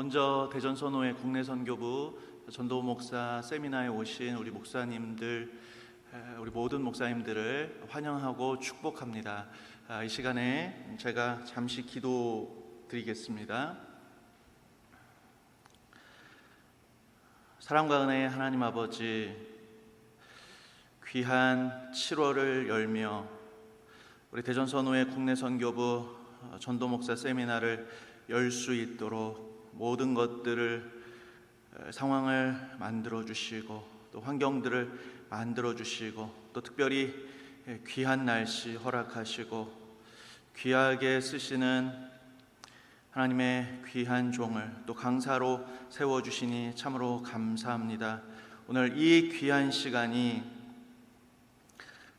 먼저 대전선호회 국내선교부 전도 목사 세미나에 오신 우리 목사님들, 우리 모든 목사님들을 환영하고 축복합니다. 이 시간에 제가 잠시 기도드리겠습니다. 사랑과 은혜의 하나님 아버지, 귀한 7월을 열며 우리 대전선호회 국내선교부 전도목사 세미나를 열 수 있도록 모든 것들을, 상황을 만들어 주시고 또 환경들을 만들어 주시고 또 특별히 귀한 날씨 허락하시고 귀하게 쓰시는 하나님의 귀한 종을 또 강사로 세워주시니 참으로 감사합니다. 오늘 이 귀한 시간이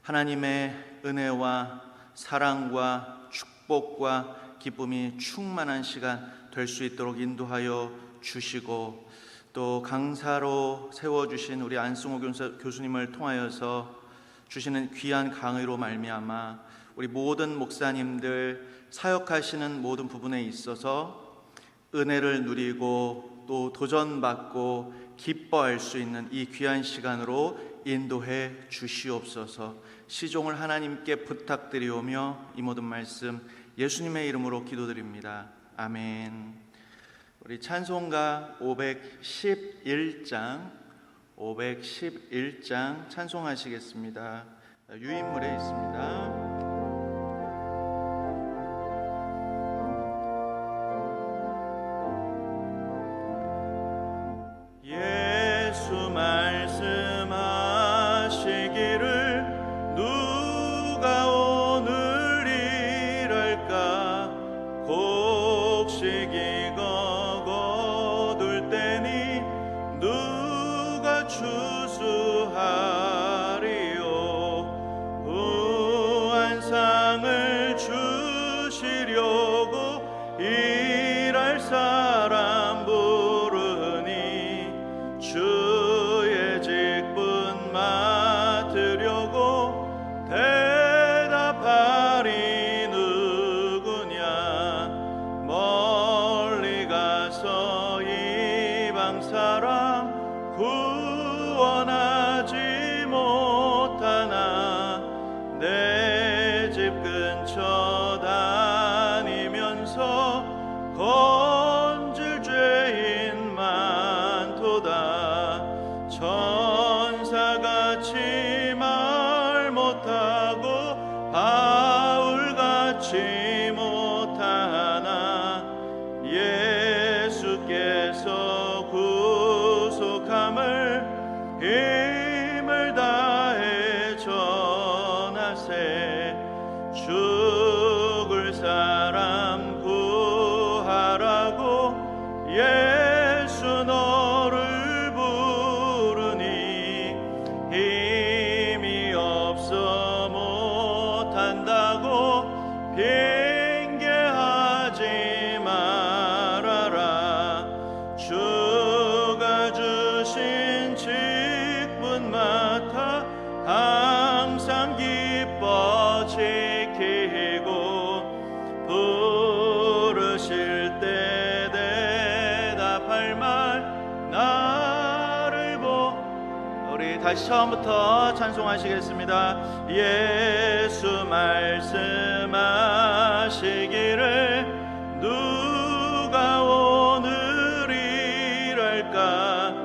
하나님의 은혜와 사랑과 축복과 기쁨이 충만한 시간 될 수 있도록 인도하여 주시고 또 강사로 세워주신 우리 안승호 교수님을 통하여서 주시는 귀한 강의로 말미암아 우리 모든 목사님들 사역하시는 모든 부분에 있어서 은혜를 누리고 또 도전받고 기뻐할 수 있는 이 귀한 시간으로 인도해 주시옵소서. 시종을 하나님께 부탁드리오며 이 모든 말씀 예수님의 이름으로 기도드립니다. 아멘. 우리 찬송가 511장 찬송하시겠습니다. 유인물에 있습니다. 힘을 다해 전하세. 죽을 사람 구하라고 예수 너를 부르니 힘이 없어 못한다고 핑계하지 말아라. 주가 주신 직분 맡아 항상 기뻐 지키고 부르실 때 대답할 말 나를 보. 우리 다시 처음부터 찬송하시겠습니다. 예수 말씀하시기를 누가 오늘 일할까.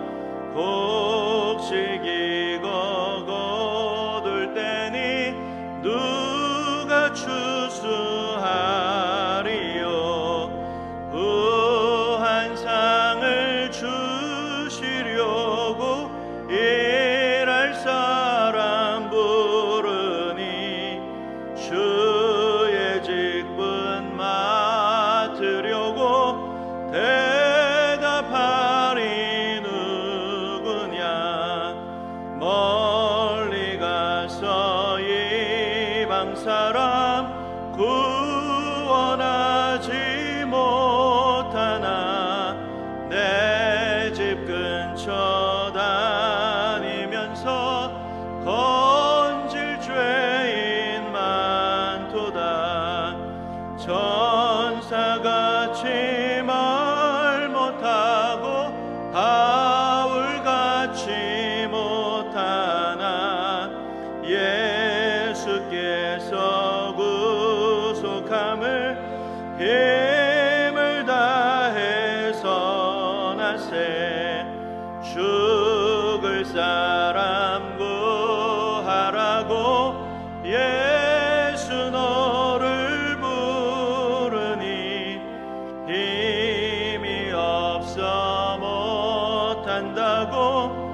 곡식이고 거둘 때니 누가 추수하리요. 후한 상을 주시려고 일할 사람 부르니 주의 직분 맡으려고 대답하리 누구냐. 멀리 가서 이방 사람 구원하지 못하나 내 집 근처 다니면서 건질 죄인 많도다. 천사같이 말 못하 힘을 다해서 나세 죽을 사람 구하라고 예수 너를 부르니 힘이 없어 못한다고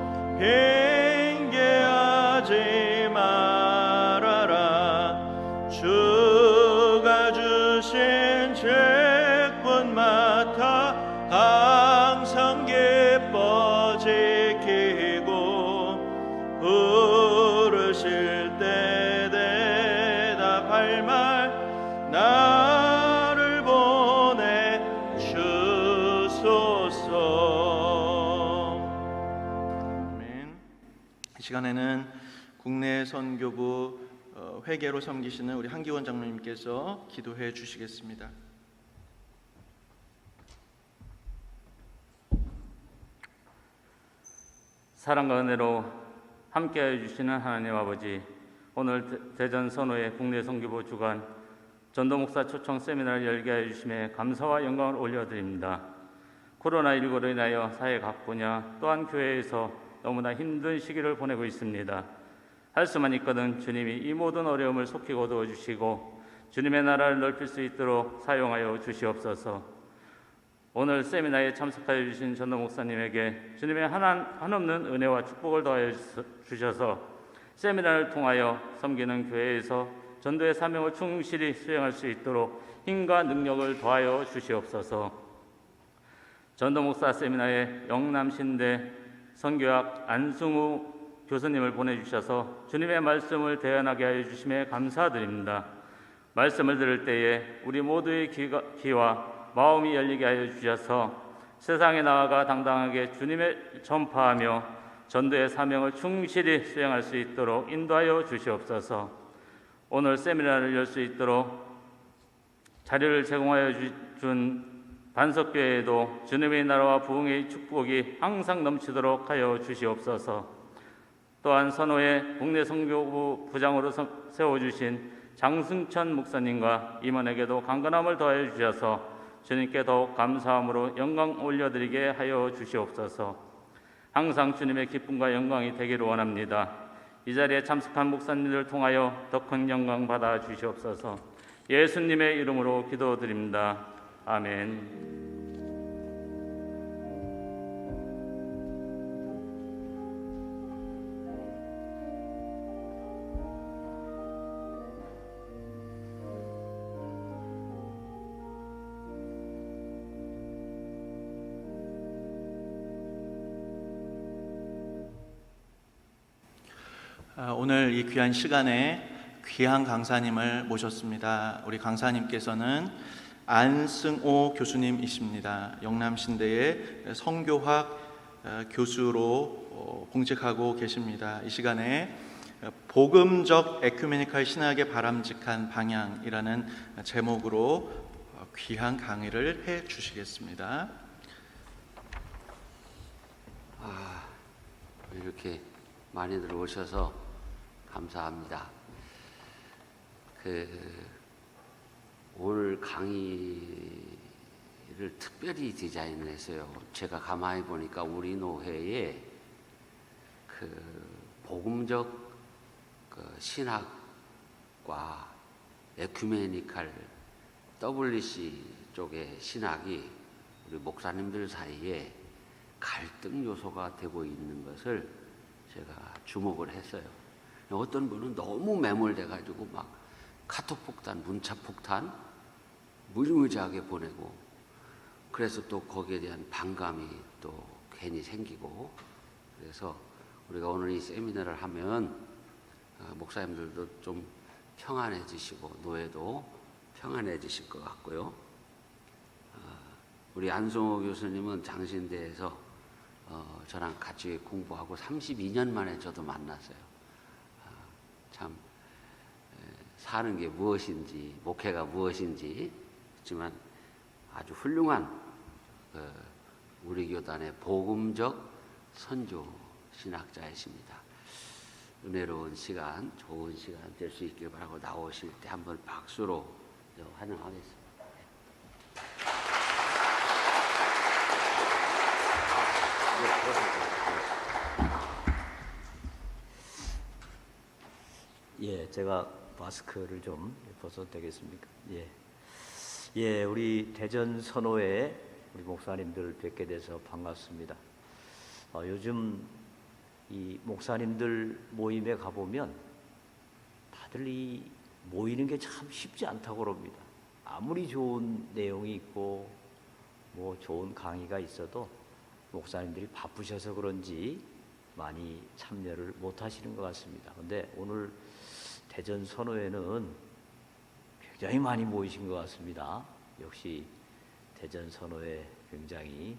핑계하지 말아라. 주가 주신 책분 맡아 항상 기뻐 지키고 부르실 때 대답할 말 나를 보내 주소서. 아멘. 이 시간에는 국내 선교부 회계로 섬기시는 우리 한기원 장로님께서 기도해 주시겠습니다. 사랑과 은혜로 함께하여 주시는 하나님 아버지, 오늘 대전 선호의 국내 선교부 주간 전도목사 초청 세미나를 열게 하여 주심에 감사와 영광을 올려드립니다. 코로나19로 인하여 사회 각 분야 또한 교회에서 너무나 힘든 시기를 보내고 있습니다. 할 수만 있거든 주님이 이 모든 어려움을 속히 거두어 주시고 주님의 나라를 넓힐 수 있도록 사용하여 주시옵소서. 오늘 세미나에 참석하여 주신 전도 목사님에게 주님의 한없는 은혜와 축복을 더하여 주셔서 세미나를 통하여 섬기는 교회에서 전도의 사명을 충실히 수행할 수 있도록 힘과 능력을 더하여 주시옵소서. 전도 목사 세미나에 영남신대 선교학 안승우 교수님을 보내주셔서 주님의 말씀을 대언하게 하여 주심에 감사드립니다. 말씀을 들을 때에 우리 모두의 귀와 마음이 열리게 하여 주셔서 세상에 나아가 당당하게 주님의 전파하며 전도의 사명을 충실히 수행할 수 있도록 인도하여 주시옵소서. 오늘 세미나를 열 수 있도록 자리를 제공하여 준 반석교회에도 주님의 나라와 부흥의 축복이 항상 넘치도록 하여 주시옵소서. 또한 선호의 국내 선교부 부장으로 세워주신 장승천 목사님과 임원에게도 강건함을 더하여 주셔서 주님께 더욱 감사함으로 영광 올려드리게 하여 주시옵소서. 항상 주님의 기쁨과 영광이 되기를 원합니다. 이 자리에 참석한 목사님들을 통하여 더 큰 영광 받아 주시옵소서. 예수님의 이름으로 기도드립니다. 아멘. 오늘 이 귀한 시간에 귀한 강사님을 모셨습니다. 우리 강사님께서는 안승오 교수님이십니다. 영남신대의 성교학 교수로 봉직하고 계십니다. 이 시간에 복음적 에큐메니칼 신학의 바람직한 방향이라는 제목으로 귀한 강의를 해 주시겠습니다. 이렇게 많이들 오셔서 감사합니다. 오늘 강의를 특별히 디자인했어요. 제가 가만히 보니까 우리 노회에 복음적 신학과 에큐메니칼 WC 쪽의 신학이 우리 목사님들 사이에 갈등 요소가 되고 있는 것을 제가 주목을 했어요. 어떤 분은 너무 매몰돼 가지고 막 카톡 폭탄, 문자 폭탄 무지무지하게 보내고, 그래서 또 거기에 대한 반감이 또 괜히 생기고, 그래서 우리가 오늘 이 세미나를 하면 목사님들도 좀 평안해지시고 노예도 평안해지실 것 같고요. 우리 안성호 교수님은 장신대에서 저랑 같이 공부하고 32년 만에 저도 만났어요. 참 사는 게 무엇인지, 목회가 무엇인지, 그렇지만 아주 훌륭한 우리 교단의 복음적 선조 신학자이십니다. 은혜로운 시간, 좋은 시간 될 수 있길 바라고 나오실 때 한번 박수로 환영하겠습니다. 예, 제가 마스크를 좀 벗어도 되겠습니까? 예. 예, 우리 대전 선호에 우리 목사님들 뵙게 돼서 반갑습니다. 요즘 이 목사님들 모임에 가보면 다들 이 모이는 게 참 쉽지 않다고 그럽니다. 아무리 좋은 내용이 있고 뭐 좋은 강의가 있어도 목사님들이 바쁘셔서 그런지 많이 참여를 못 하시는 것 같습니다. 그런데 오늘 대전 선호에는 굉장히 많이 모이신 것 같습니다. 역시 대전 선호에 굉장히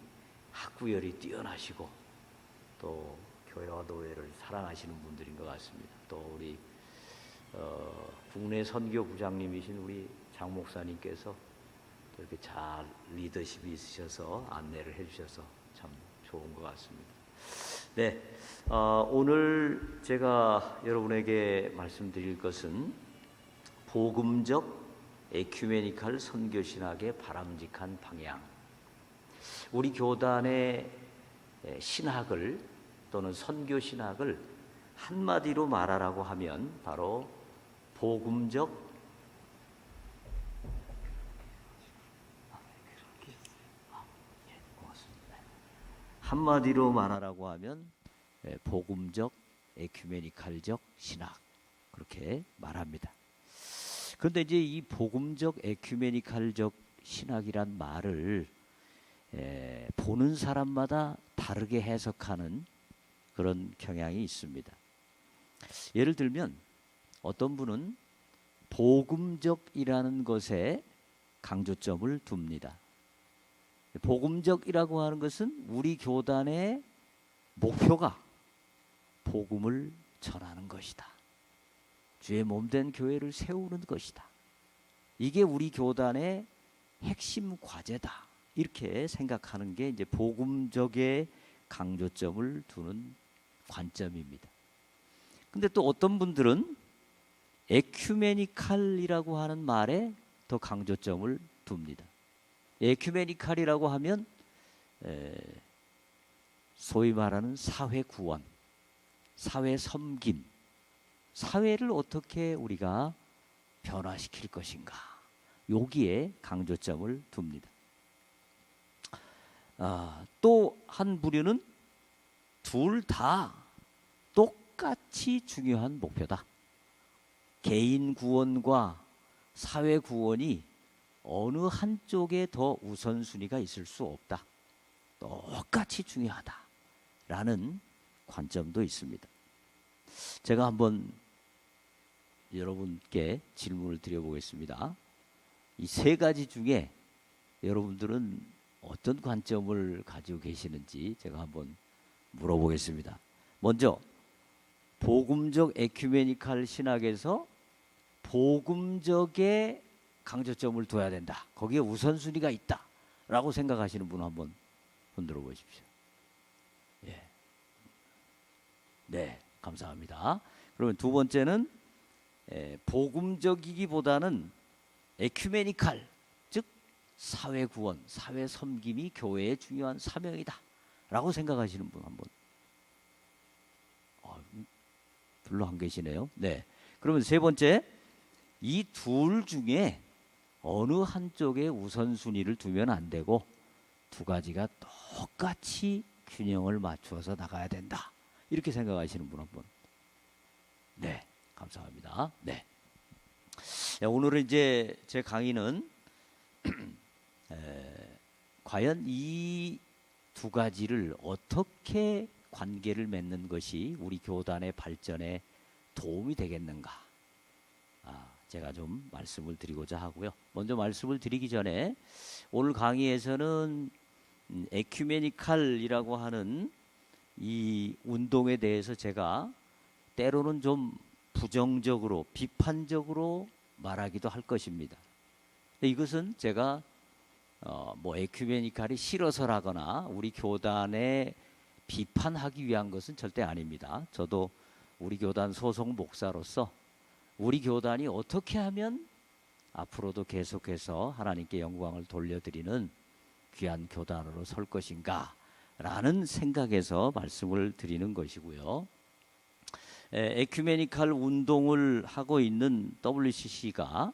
학구열이 뛰어나시고 또 교회와 노예를 사랑하시는 분들인 것 같습니다. 또 우리 국내 선교 부장님이신 우리 장 목사님께서 또 이렇게 잘 리더십이 있으셔서 안내를 해주셔서 참 좋은 것 같습니다. 네, 오늘 제가 여러분에게 말씀드릴 것은 복음적 에큐메니칼 선교 신학의 바람직한 방향. 우리 교단의 신학을 또는 선교 신학을 한마디로 말하라고 하면 바로 복음적 한마디로 말하라고 하면 복음적 에큐메니칼적 신학 그렇게 말합니다. 그런데 이제 이 복음적 에큐메니칼적 신학이란 말을 보는 사람마다 다르게 해석하는 그런 경향이 있습니다. 예를 들면 어떤 분은 복음적이라는 것에 강조점을 둡니다. 복음적이라고 하는 것은 우리 교단의 목표가 복음을 전하는 것이다. 주의 몸된 교회를 세우는 것이다. 이게 우리 교단의 핵심 과제다. 이렇게 생각하는 게 이제 복음적의 강조점을 두는 관점입니다. 근데 또 어떤 분들은 에큐메니칼이라고 하는 말에 더 강조점을 둡니다. 에큐메니칼이라고 하면 소위 말하는 사회 구원, 사회 섬김, 사회를 어떻게 우리가 변화시킬 것인가, 여기에 강조점을 둡니다. 또 한 부류는 둘 다 똑같이 중요한 목표다. 개인 구원과 사회 구원이 어느 한쪽에 더 우선순위가 있을 수 없다. 똑같이 중요하다라는 관점도 있습니다. 제가 한번 여러분께 질문을 드려보겠습니다. 이 세 가지 중에 여러분들은 어떤 관점을 가지고 계시는지 제가 한번 물어보겠습니다. 먼저 복음적 에큐메니칼 신학에서 복음적에 강조점을 둬야 된다. 거기에 우선순위가 있다. 라고 생각하시는 분 한번 흔들어 보십시오. 예. 네, 감사합니다. 그러면 두 번째는 복음적이기보다는 에큐메니칼, 즉 사회 구원, 사회 섬김이 교회의 중요한 사명이다. 라고 생각하시는 분 한번. 별로 안 계시네요. 네. 그러면 세 번째, 이 둘 중에 어느 한쪽에 우선순위를 두면 안 되고 두 가지가 똑같이 균형을 맞추어서 나가야 된다. 이렇게 생각하시는 분 한번. 네, 감사합니다. 네. 오늘은 이제 제 강의는 과연 이 두 가지를 어떻게 관계를 맺는 것이 우리 교단의 발전에 도움이 되겠는가? 제가 좀 말씀을 드리고자 하고요. 먼저 말씀을 드리기 전에 오늘 강의에서는 에큐메니칼이라고 하는 이 운동에 대해서 제가 때로는 좀 부정적으로, 비판적으로 말하기도 할 것입니다. 이것은 제가 뭐 에큐메니칼이 싫어서라거나 우리 교단에 비판하기 위한 것은 절대 아닙니다. 저도 우리 교단 소속 목사로서 우리 교단이 어떻게 하면 앞으로도 계속해서 하나님께 영광을 돌려드리는 귀한 교단으로 설 것인가 라는 생각에서 말씀을 드리는 것이고요. 에큐메니칼 운동을 하고 있는 WCC가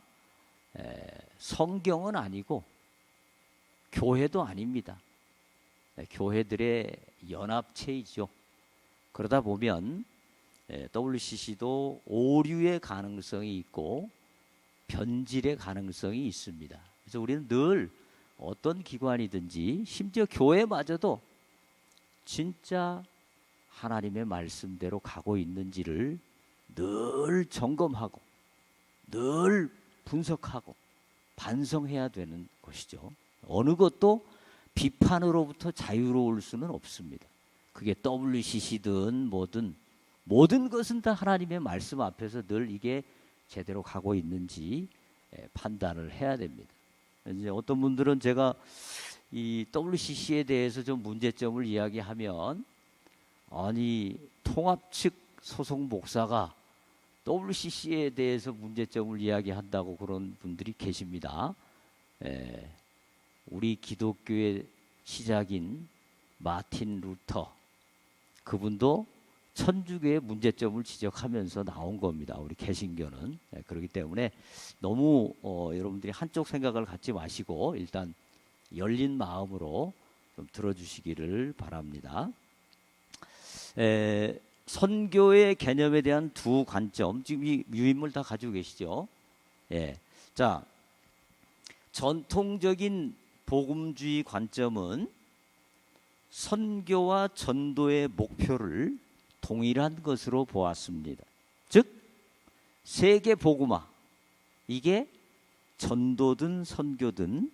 성경은 아니고 교회도 아닙니다. 교회들의 연합체이죠. 그러다 보면 WCC도 오류의 가능성이 있고 변질의 가능성이 있습니다. 그래서 우리는 늘 어떤 기관이든지 심지어 교회마저도 진짜 하나님의 말씀대로 가고 있는지를 늘 점검하고 늘 분석하고 반성해야 되는 것이죠. 어느 것도 비판으로부터 자유로울 수는 없습니다. 그게 WCC든 뭐든 모든 것은 다 하나님의 말씀 앞에서 늘 이게 제대로 가고 있는지 판단을 해야 됩니다. 이제 어떤 분들은 제가 이 WCC에 대해서 좀 문제점을 이야기하면 아니 통합 측 소속 목사가 WCC에 대해서 문제점을 이야기한다고 그런 분들이 계십니다. 우리 기독교의 시작인 마틴 루터 그분도 천주교의 문제점을 지적하면서 나온 겁니다. 우리 개신교는. 그렇기 때문에 너무 여러분들이 한쪽 생각을 갖지 마시고 일단 열린 마음으로 좀 들어주시기를 바랍니다. 선교의 개념에 대한 두 관점, 지금 이 유인물 다 가지고 계시죠? 자, 전통적인 복음주의 관점은 선교와 전도의 목표를 동일한 것으로 보았습니다. 즉 세계 복음화, 이게 전도든 선교든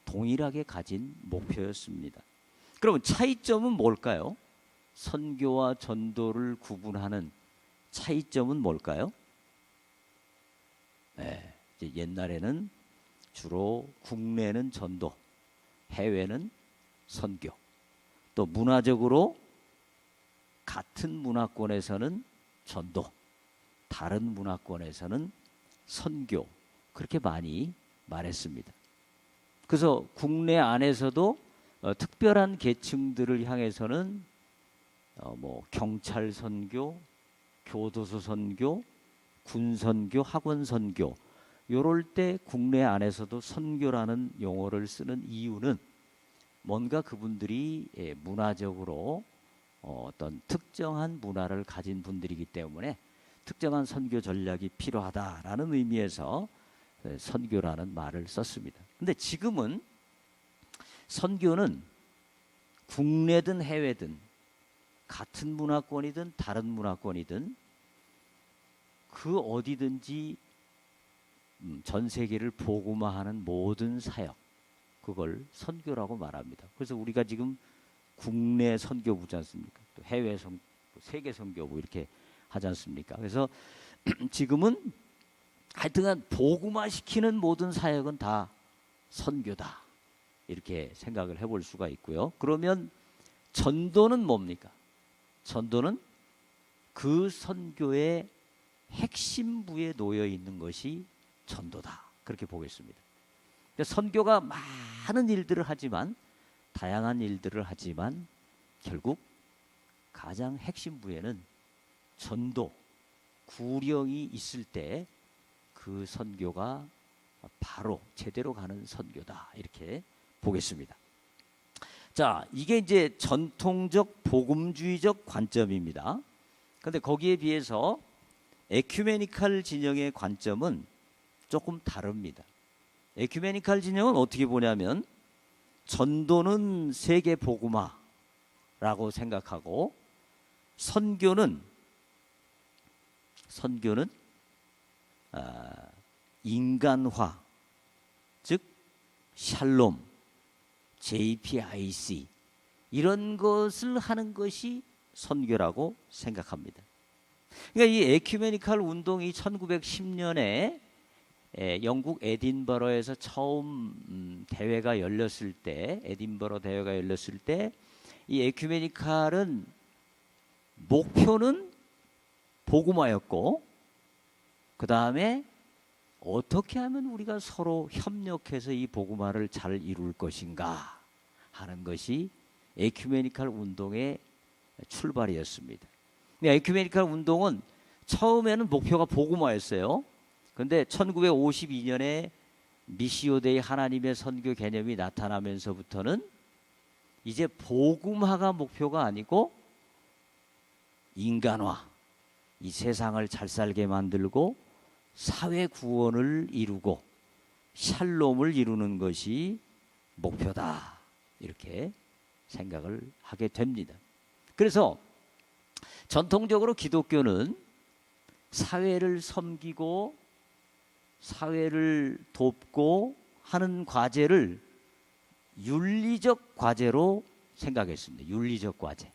동일하게 가진 목표였습니다. 그러면 차이점은 뭘까요? 선교와 전도를 구분하는 차이점은 뭘까요? 이제 옛날에는 주로 국내는 전도, 해외는 선교. 또 문화적으로 같은 문화권에서는 전도, 다른 문화권에서는 선교, 그렇게 많이 말했습니다. 그래서 국내 안에서도 특별한 계층들을 향해서는 뭐 경찰 선교, 교도소 선교, 군 선교, 학원 선교, 요럴 때 국내 안에서도 선교라는 용어를 쓰는 이유는 뭔가 그분들이 문화적으로 어떤 특정한 문화를 가진 분들이기 때문에 특정한 선교 전략이 필요하다라는 의미에서 선교라는 말을 썼습니다. 근데 지금은 선교는 국내든 해외든 같은 문화권이든 다른 문화권이든 그 어디든지 전 세계를 복음화하는 모든 사역, 그걸 선교라고 말합니다. 그래서 우리가 지금 국내 선교부지 않습니까? 또 해외 세계 선교부 이렇게 하지 않습니까? 그래서 지금은 하여튼간 복음화시키는 모든 사역은 다 선교다, 이렇게 생각을 해볼 수가 있고요. 그러면 전도는 뭡니까? 전도는 그 선교의 핵심부에 놓여 있는 것이 전도다, 그렇게 보겠습니다. 선교가 많은 일들을 하지만, 다양한 일들을 하지만 결국 가장 핵심부에는 전도, 구령이 있을 때 그 선교가 바로 제대로 가는 선교다, 이렇게 보겠습니다. 자, 이게 이제 전통적 복음주의적 관점입니다. 그런데 거기에 비해서 에큐메니칼 진영의 관점은 조금 다릅니다. 에큐메니칼 진영은 어떻게 보냐면 전도는 세계 복음화라고 생각하고 선교는 인간화, 즉 샬롬, JPIC 이런 것을 하는 것이 선교라고 생각합니다. 그러니까 이 에큐메니칼 운동이 1910년에 영국 에딘버러에서 처음 대회가 열렸을 때, 에딘버러 대회가 열렸을 때 이 에큐메니칼은 목표는 복음화였고, 그 다음에 어떻게 하면 우리가 서로 협력해서 이 복음화를 잘 이룰 것인가 하는 것이 에큐메니칼 운동의 출발이었습니다. 에큐메니칼 운동은 처음에는 목표가 복음화였어요. 그런데 1952년에 미시오 데이 하나님의 선교 개념이 나타나면서부터는 이제 복음화가 목표가 아니고 인간화, 이 세상을 잘 살게 만들고 사회 구원을 이루고 샬롬을 이루는 것이 목표다, 이렇게 생각을 하게 됩니다. 그래서 전통적으로 기독교는 사회를 섬기고 사회를 돕고 하는 과제를 윤리적 과제로 생각했습니다. 윤리적 과제.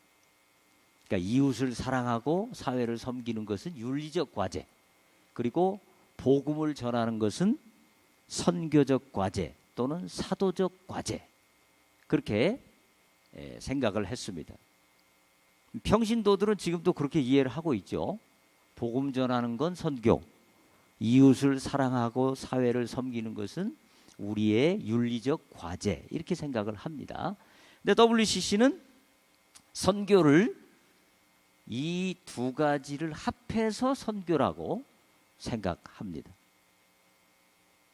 그러니까 이웃을 사랑하고 사회를 섬기는 것은 윤리적 과제. 그리고 복음을 전하는 것은 선교적 과제 또는 사도적 과제. 그렇게 생각을 했습니다. 평신도들은 지금도 그렇게 이해를 하고 있죠. 복음 전하는 건 선교, 이웃을 사랑하고 사회를 섬기는 것은 우리의 윤리적 과제, 이렇게 생각을 합니다. 근데 WCC는 선교를 이 두 가지를 합해서 선교라고 생각합니다.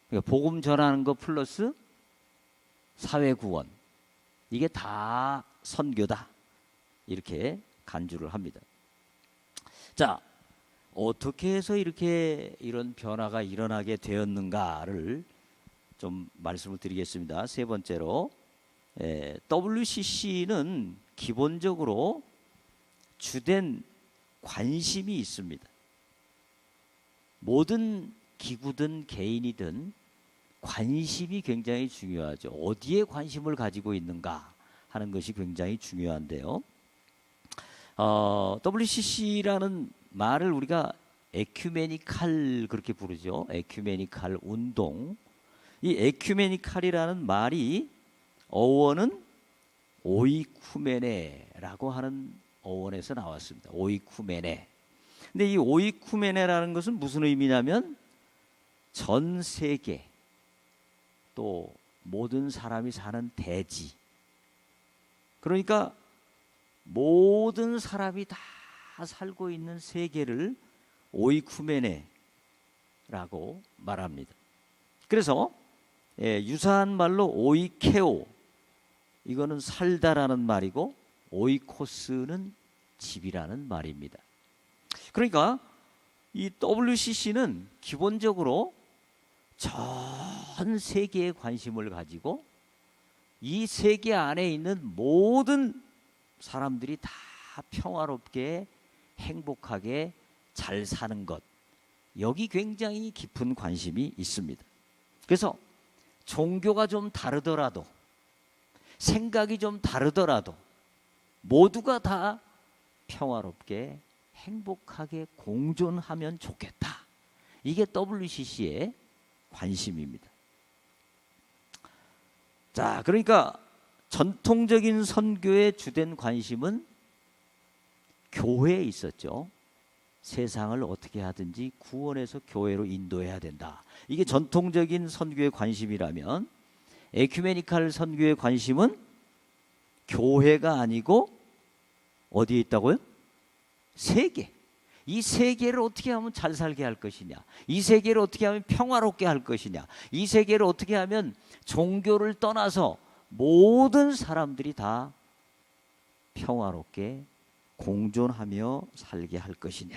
그러니까 복음 전하는 것 플러스 사회 구원, 이게 다 선교다, 이렇게 간주를 합니다. 자, 어떻게 해서 이런 변화가 일어나게 되었는가를 좀 말씀을 드리겠습니다. 세 번째로, WCC는 기본적으로 주된 관심이 있습니다. 모든 기구든 개인이든 관심이 굉장히 중요하죠. 어디에 관심을 가지고 있는가 하는 것이 굉장히 중요한데요. WCC라는 말을 우리가 에큐메니칼 그렇게 부르죠. 에큐메니칼 운동. 이 에큐메니칼이라는 말이 어원은 오이쿠메네라고 하는 어원에서 나왔습니다. 오이쿠메네. 근데 이 오이쿠메네라는 것은 무슨 의미냐면 전 세계, 또 모든 사람이 사는 대지. 그러니까 모든 사람이 다 살고 있는 세계를 오이쿠메네라고 말합니다. 그래서 유사한 말로 오이케오, 이거는 살다라는 말이고 오이코스는 집이라는 말입니다. 그러니까 이 WCC는 기본적으로 전 세계에 관심을 가지고 이 세계 안에 있는 모든 사람들이 다 평화롭게 행복하게 잘 사는 것, 여기 굉장히 깊은 관심이 있습니다. 그래서 종교가 좀 다르더라도, 생각이 좀 다르더라도 모두가 다 평화롭게 행복하게 공존하면 좋겠다, 이게 WCC의 관심입니다. 자, 그러니까 전통적인 선교의 주된 관심은 교회에 있었죠. 세상을 어떻게 하든지 구원해서 교회로 인도해야 된다. 이게 전통적인 선교의 관심이라면, 에큐메니칼 선교의 관심은 교회가 아니고 어디에 있다고요? 세계. 이 세계를 어떻게 하면 잘 살게 할 것이냐, 이 세계를 어떻게 하면 평화롭게 할 것이냐, 이 세계를 어떻게 하면 종교를 떠나서 모든 사람들이 다 평화롭게 공존하며 살게 할 것이냐,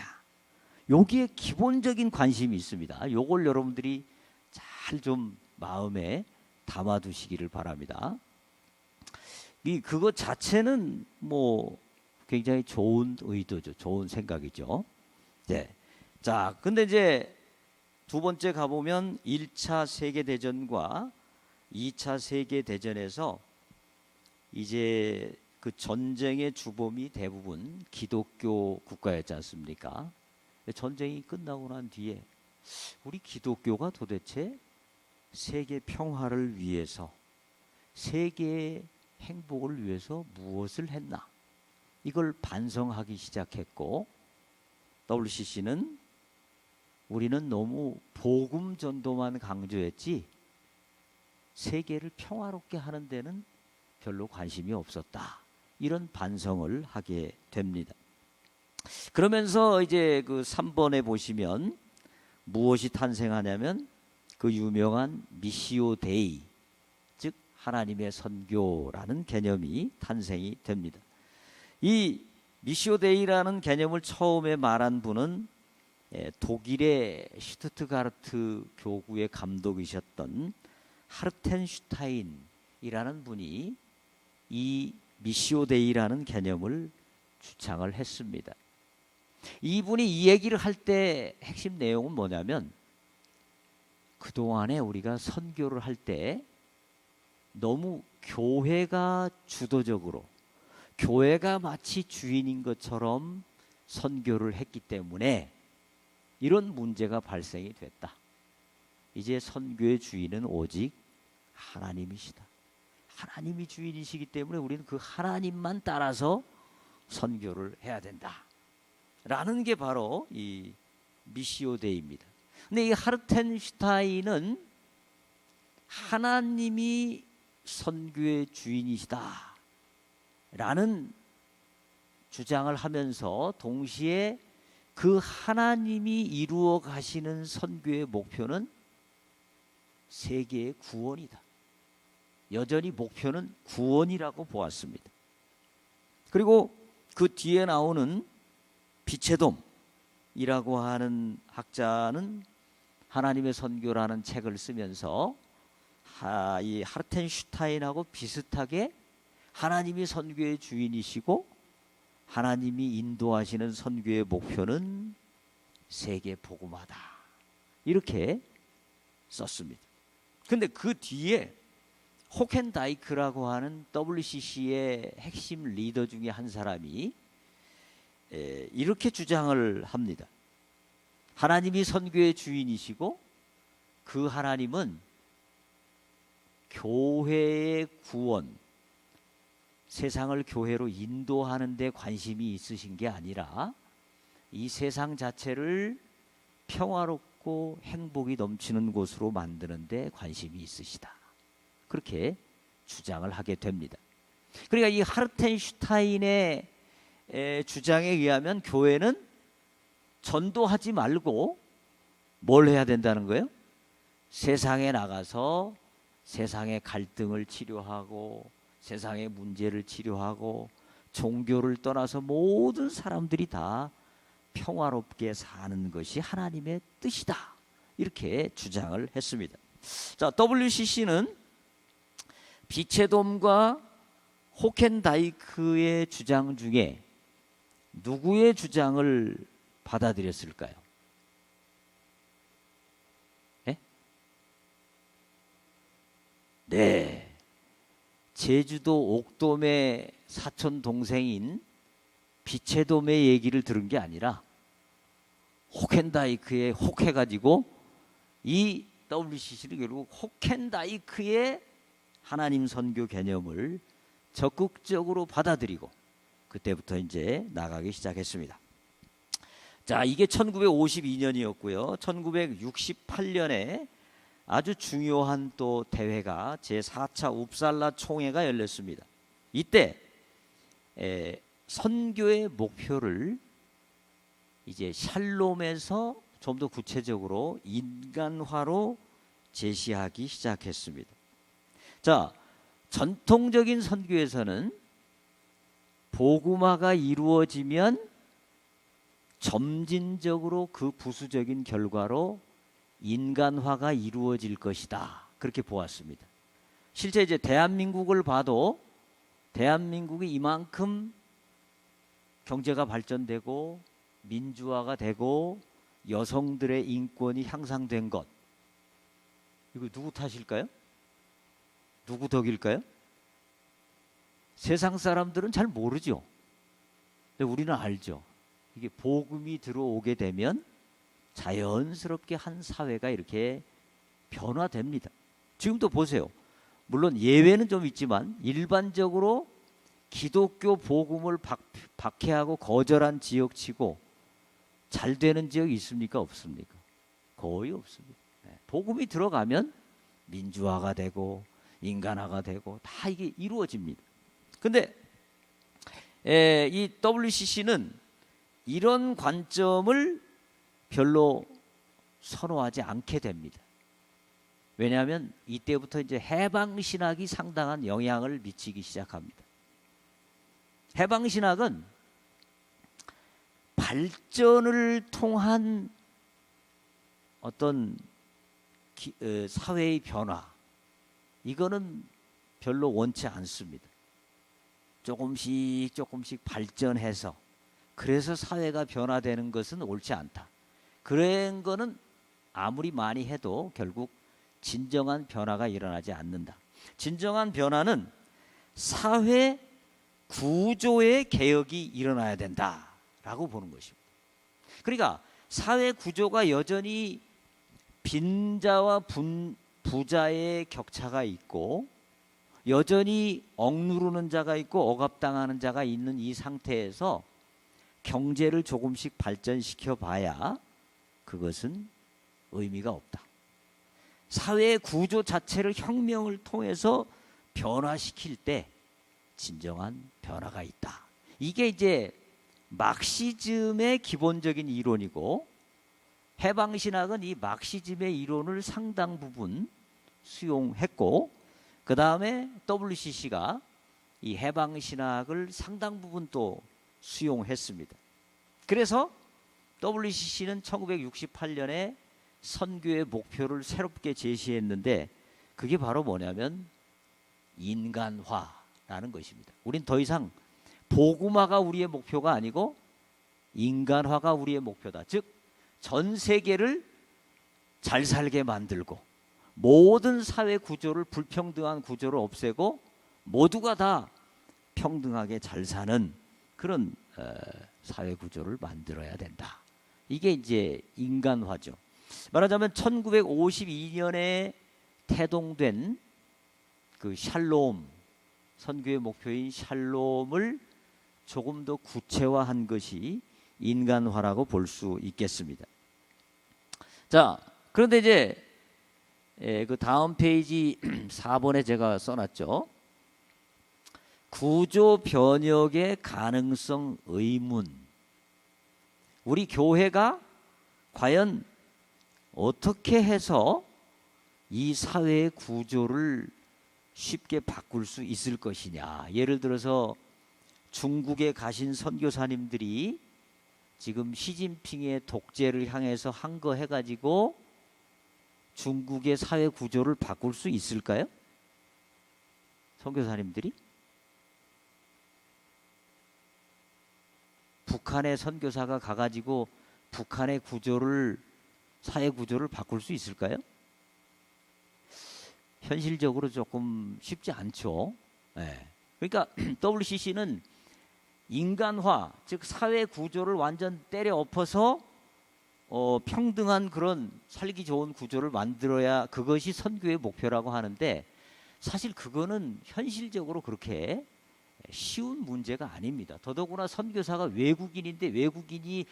여기에 기본적인 관심이 있습니다. 요걸 여러분들이 잘 좀 마음에 담아두시기를 바랍니다. 그것 자체는 뭐 굉장히 좋은 의도죠. 좋은 생각이죠. 네. 자, 근데 이제 두 번째 가보면 1차 세계대전과 2차 세계대전에서 이제 그 전쟁의 주범이 대부분 기독교 국가였지 않습니까? 전쟁이 끝나고 난 뒤에 우리 기독교가 도대체 세계 평화를 위해서, 세계의 행복을 위해서 무엇을 했나, 이걸 반성하기 시작했고, WCC는 우리는 너무 복음 전도만 강조했지 세계를 평화롭게 하는 데는 별로 관심이 없었다, 이런 반성을 하게 됩니다. 그러면서 이제 그 3번에 보시면 무엇이 탄생하냐면 그 유명한 미시오 데이, 즉 하나님의 선교라는 개념이 탄생이 됩니다. 이 미시오 데이라는 개념을 처음에 말한 분은 독일의 슈투트가르트 교구의 감독이셨던 하르텐슈타인이라는 분이 이 미시오 데이라는 개념을 주창을 했습니다. 이분이 이 얘기를 할 때 핵심 내용은 뭐냐면, 그동안에 우리가 선교를 할 때 너무 교회가 주도적으로, 교회가 마치 주인인 것처럼 선교를 했기 때문에 이런 문제가 발생이 됐다. 이제 선교의 주인은 오직 하나님이시다. 하나님이 주인이시기 때문에 우리는 그 하나님만 따라서 선교를 해야 된다. 라는 게 바로 이 미시오 데이입니다. 근데 이 하르텐슈타인은 하나님이 선교의 주인이시다 라는 주장을 하면서 동시에 그 하나님이 이루어 가시는 선교의 목표는 세계의 구원이다. 여전히 목표는 구원이라고 보았습니다. 그리고 그 뒤에 나오는 비체돔이라고 하는 학자는 하나님의 선교라는 책을 쓰면서 이 하르텐슈타인하고 비슷하게 하나님이 선교의 주인이시고 하나님이 인도하시는 선교의 목표는 세계 복음화다, 이렇게 썼습니다. 근데 그 뒤에 호켄다이크라고 하는 WCC의 핵심 리더 중에 한 사람이 이렇게 주장을 합니다. 하나님이 선교의 주인이시고 그 하나님은 교회의 구원, 세상을 교회로 인도하는 데 관심이 있으신 게 아니라 이 세상 자체를 평화롭고 행복이 넘치는 곳으로 만드는 데 관심이 있으시다. 그렇게 주장을 하게 됩니다. 그러니까 이 하르텐슈타인의 주장에 의하면 교회는 전도하지 말고 뭘 해야 된다는 거예요? 세상에 나가서 세상의 갈등을 치료하고 세상의 문제를 치료하고 종교를 떠나서 모든 사람들이 다 평화롭게 사는 것이 하나님의 뜻이다, 이렇게 주장을 했습니다. 자, WCC는 비체돔과 호켄다이크의 주장 중에 누구의 주장을 받아들였을까요? 네, 제주도 옥돔의 사촌 동생인 비체돔의 얘기를 들은 게 아니라 호켄다이크에 혹해가지고 이 WCC는 결국 호켄다이크의 하나님 선교 개념을 적극적으로 받아들이고 그때부터 이제 나가기 시작했습니다. 자, 이게 1952년이었고요. 1968년에 아주 중요한 또 대회가 제4차 웁살라 총회가 열렸습니다. 이때 선교의 목표를 이제 샬롬에서 좀 더 구체적으로 인간화로 제시하기 시작했습니다. 자, 전통적인 선교에서는 복음화가 이루어지면 점진적으로 그 부수적인 결과로 인간화가 이루어질 것이다, 그렇게 보았습니다. 실제 이제 대한민국을 봐도 대한민국이 이만큼 경제가 발전되고 민주화가 되고 여성들의 인권이 향상된 것, 이거 누구 탓일까요? 누구 덕일까요? 세상 사람들은 잘 모르죠. 근데 우리는 알죠. 이게 복음이 들어오게 되면 자연스럽게 한 사회가 이렇게 변화됩니다. 지금도 보세요. 물론 예외는 좀 있지만 일반적으로 기독교 복음을 박해하고 거절한 지역치고 잘 되는 지역이 있습니까? 없습니까? 거의 없습니다. 복음이 들어가면 민주화가 되고 인간화가 되고 다 이게 이루어집니다. 근데 이 WCC는 이런 관점을 별로 선호하지 않게 됩니다. 왜냐하면 이때부터 이제 해방신학이 상당한 영향을 미치기 시작합니다. 해방신학은 발전을 통한 어떤 사회의 변화, 이거는 별로 원치 않습니다. 조금씩 발전해서 그래서 사회가 변화되는 것은 옳지 않다. 그런 거는 아무리 많이 해도 결국 진정한 변화가 일어나지 않는다. 진정한 변화는 사회 구조의 개혁이 일어나야 된다라고 보는 것입니다. 그러니까 사회 구조가 여전히 빈자와 부자의 격차가 있고 여전히 억누르는 자가 있고 억압당하는 자가 있는 이 상태에서 경제를 조금씩 발전시켜 봐야 그것은 의미가 없다. 사회 구조 자체를 혁명을 통해서 변화시킬 때 진정한 변화가 있다. 이게 이제 막시즘의 기본적인 이론이고 해방신학은 이 막시즘의 이론을 상당 부분 수용했고 그 다음에 WCC가 이 해방신학을 상당 부분 또 수용했습니다. 그래서 WCC는 1968년에 선교의 목표를 새롭게 제시했는데 그게 바로 뭐냐면 인간화라는 것입니다. 우린 더 이상 복음화가 우리의 목표가 아니고 인간화가 우리의 목표다. 즉 전 세계를 잘 살게 만들고 모든 사회 구조를 불평등한 구조를 없애고 모두가 다 평등하게 잘 사는 그런 사회 구조를 만들어야 된다. 이게 이제 인간화죠. 말하자면 1952년에 태동된 그 샬롬, 선교의 목표인 샬롬을 조금 더 구체화한 것이 인간화라고 볼 수 있겠습니다. 자, 그런데 이제 그 다음 페이지 4번에 제가 써놨죠. 구조 변혁의 가능성 의문. 우리 교회가 과연 어떻게 해서 이 사회의 구조를 쉽게 바꿀 수 있을 것이냐. 예를 들어서 중국에 가신 선교사님들이 지금 시진핑의 독재를 향해서 한 거 해가지고 중국의 사회 구조를 바꿀 수 있을까요? 선교사님들이? 북한의 선교사가 가가지고 북한의 구조를 사회 구조를 바꿀 수 있을까요? 현실적으로 조금 쉽지 않죠. 네. 그러니까 WCC는 인간화, 즉 사회 구조를 완전 때려 엎어서 평등한 그런 살기 좋은 구조를 만들어야 그것이 선교의 목표라고 하는데 사실 그거는 현실적으로 그렇게 쉬운 문제가 아닙니다. 더더구나 선교사가 외국인인데 외국인이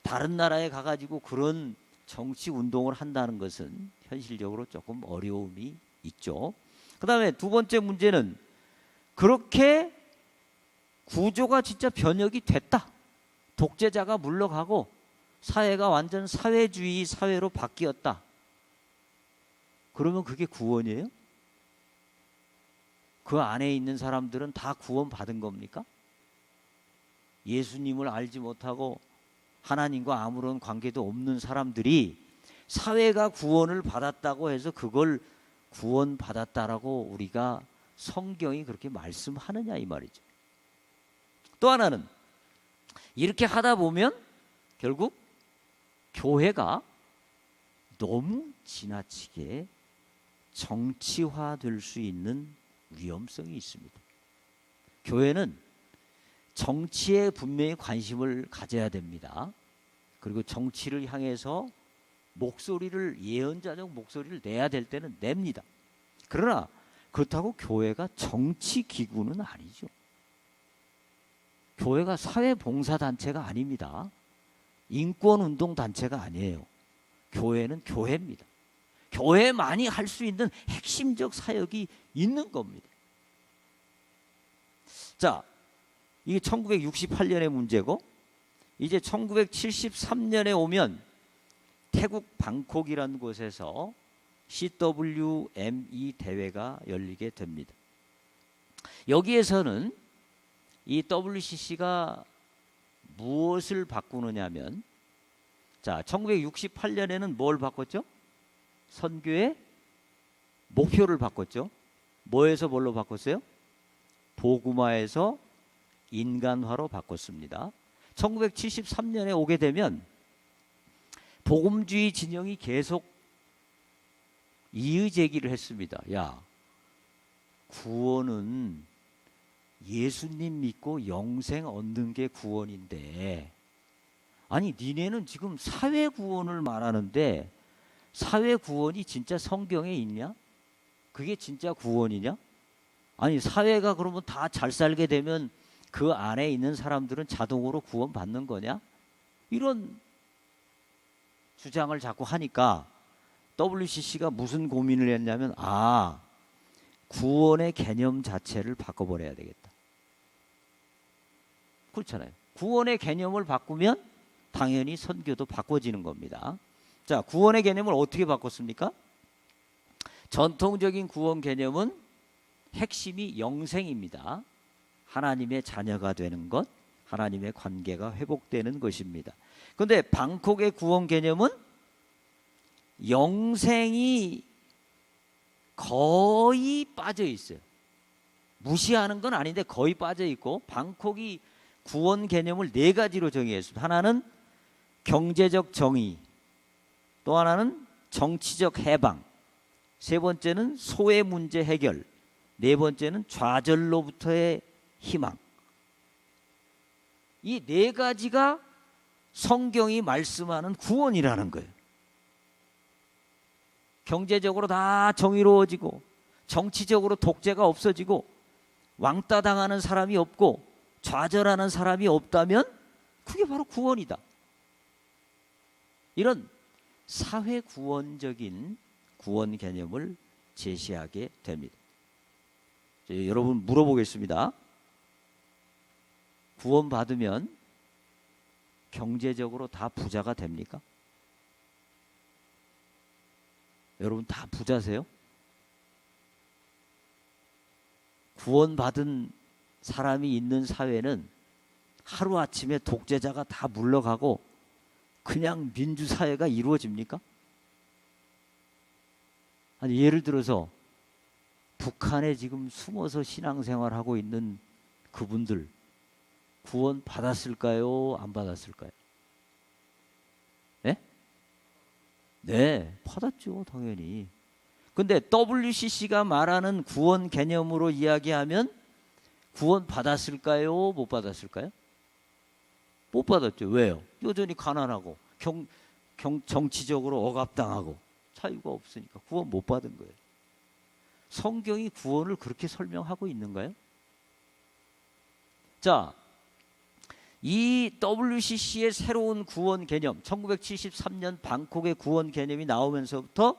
다른 나라에 가가지고 그런 정치 운동을 한다는 것은 현실적으로 조금 어려움이 있죠. 그 다음에 두 번째 문제는 그렇게 구조가 진짜 변혁이 됐다. 독재자가 물러가고 사회가 완전 사회주의 사회로 바뀌었다. 그러면 그게 구원이에요? 그 안에 있는 사람들은 다 구원 받은 겁니까? 예수님을 알지 못하고 하나님과 아무런 관계도 없는 사람들이 사회가 구원을 받았다고 해서 그걸 구원 받았다라고 우리가 성경이 그렇게 말씀하느냐 이 말이죠. 또 하나는 이렇게 하다 보면 결국 교회가 너무 지나치게 정치화될 수 있는 위험성이 있습니다. 교회는 정치에 분명히 관심을 가져야 됩니다. 그리고 정치를 향해서 목소리를 예언자적 목소리를 내야 될 때는 냅니다. 그러나 그렇다고 교회가 정치 기구는 아니죠. 교회가 사회봉사단체가 아닙니다. 인권운동단체가 아니에요. 교회는 교회입니다. 교회만이 할 수 있는 핵심적 사역이 있는 겁니다. 자, 이게 1968년의 문제고 이제 1973년에 오면 태국 방콕이라는 곳에서 CWME 대회가 열리게 됩니다. 여기에서는 이 WCC가 무엇을 바꾸느냐면, 자, 1968년에는 뭘 바꿨죠? 선교의 목표를 바꿨죠. 뭐에서 뭘로 바꿨어요? 복음화에서 인간화로 바꿨습니다. 1973년에 오게 되면 복음주의 진영이 계속 이의 제기를 했습니다. 야, 구원은 예수님 믿고 영생 얻는 게 구원인데, 아니 니네는 지금 사회 구원을 말하는데 사회 구원이 진짜 성경에 있냐? 그게 진짜 구원이냐? 아니 사회가 그러면 다 잘 살게 되면 그 안에 있는 사람들은 자동으로 구원 받는 거냐? 이런 주장을 자꾸 하니까 WCC가 무슨 고민을 했냐면, 아, 구원의 개념 자체를 바꿔버려야 되겠다. 그렇잖아요. 구원의 개념을 바꾸면 당연히 선교도 바꿔지는 겁니다. 자, 구원의 개념을 어떻게 바꿨습니까? 전통적인 구원 개념은 핵심이 영생입니다. 하나님의 자녀가 되는 것, 하나님의 관계가 회복되는 것입니다. 그런데 방콕의 구원 개념은 영생이 거의 빠져 있어요. 무시하는 건 아닌데 거의 빠져 있고, 방콕이 구원 개념을 4가지로 정의했습니다. 하나는 경제적 정의, 또 하나는 정치적 해방, 3번째는 소외 문제 해결, 4번째는 좌절로부터의 희망. 이 4가지가 성경이 말씀하는 구원이라는 거예요. 경제적으로 다 정의로워지고, 정치적으로 독재가 없어지고, 왕따 당하는 사람이 없고, 좌절하는 사람이 없다면 그게 바로 구원이다. 이런 사회 구원적인 구원 개념을 제시하게 됩니다. 여러분 물어보겠습니다. 구원 받으면 경제적으로 다 부자가 됩니까? 여러분 다 부자세요? 구원받은 사람이 있는 사회는 하루아침에 독재자가 다 물러가고 그냥 민주사회가 이루어집니까? 아니, 예를 들어서 북한에 지금 숨어서 신앙생활하고 있는 그분들 구원 받았을까요? 안 받았을까요? 네? 네, 받았죠, 당연히. 근데 WCC가 말하는 구원 개념으로 이야기하면 구원 받았을까요? 못 받았을까요? 못 받았죠. 왜요? 여전히 가난하고 정치적으로 억압당하고 자유가 없으니까 구원 못 받은 거예요. 성경이 구원을 그렇게 설명하고 있는가요? 자, 이 WCC의 새로운 구원 개념, 1973년 방콕의 구원 개념이 나오면서부터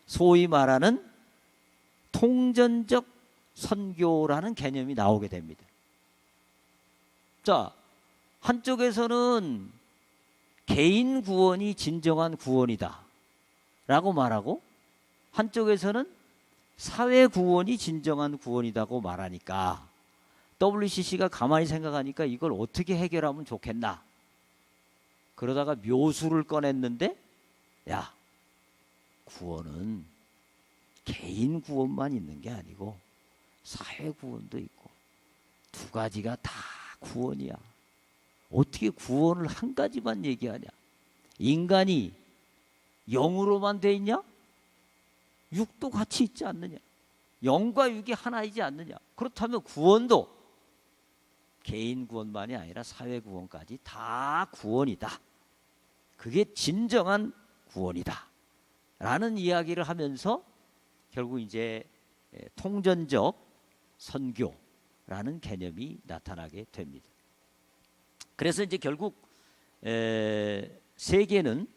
소위 말하는 통전적 선교라는 개념이 나오게 됩니다. 자, 한쪽에서는 개인 구원이 진정한 구원이다 라고 말하고, 한쪽에서는 사회 구원이 진정한 구원이라고 말하니까 WCC가 가만히 생각하니까 이걸 어떻게 해결하면 좋겠나. 그러다가 묘수를 꺼냈는데, 야, 구원은 개인 구원만 있는 게 아니고 사회 구원도 있고 2가지가 다 구원이야. 어떻게 구원을 한 가지만 얘기하냐? 인간이 영으로만 돼 있냐? 육도 같이 있지 않느냐? 영과 육이 하나이지 않느냐? 그렇다면 구원도 개인 구원만이 아니라 사회 구원까지 다 구원이다. 그게 진정한 구원이다 라는 이야기를 하면서 결국 이제 통전적 선교라는 개념이 나타나게 됩니다. 그래서 이제 결국 세계는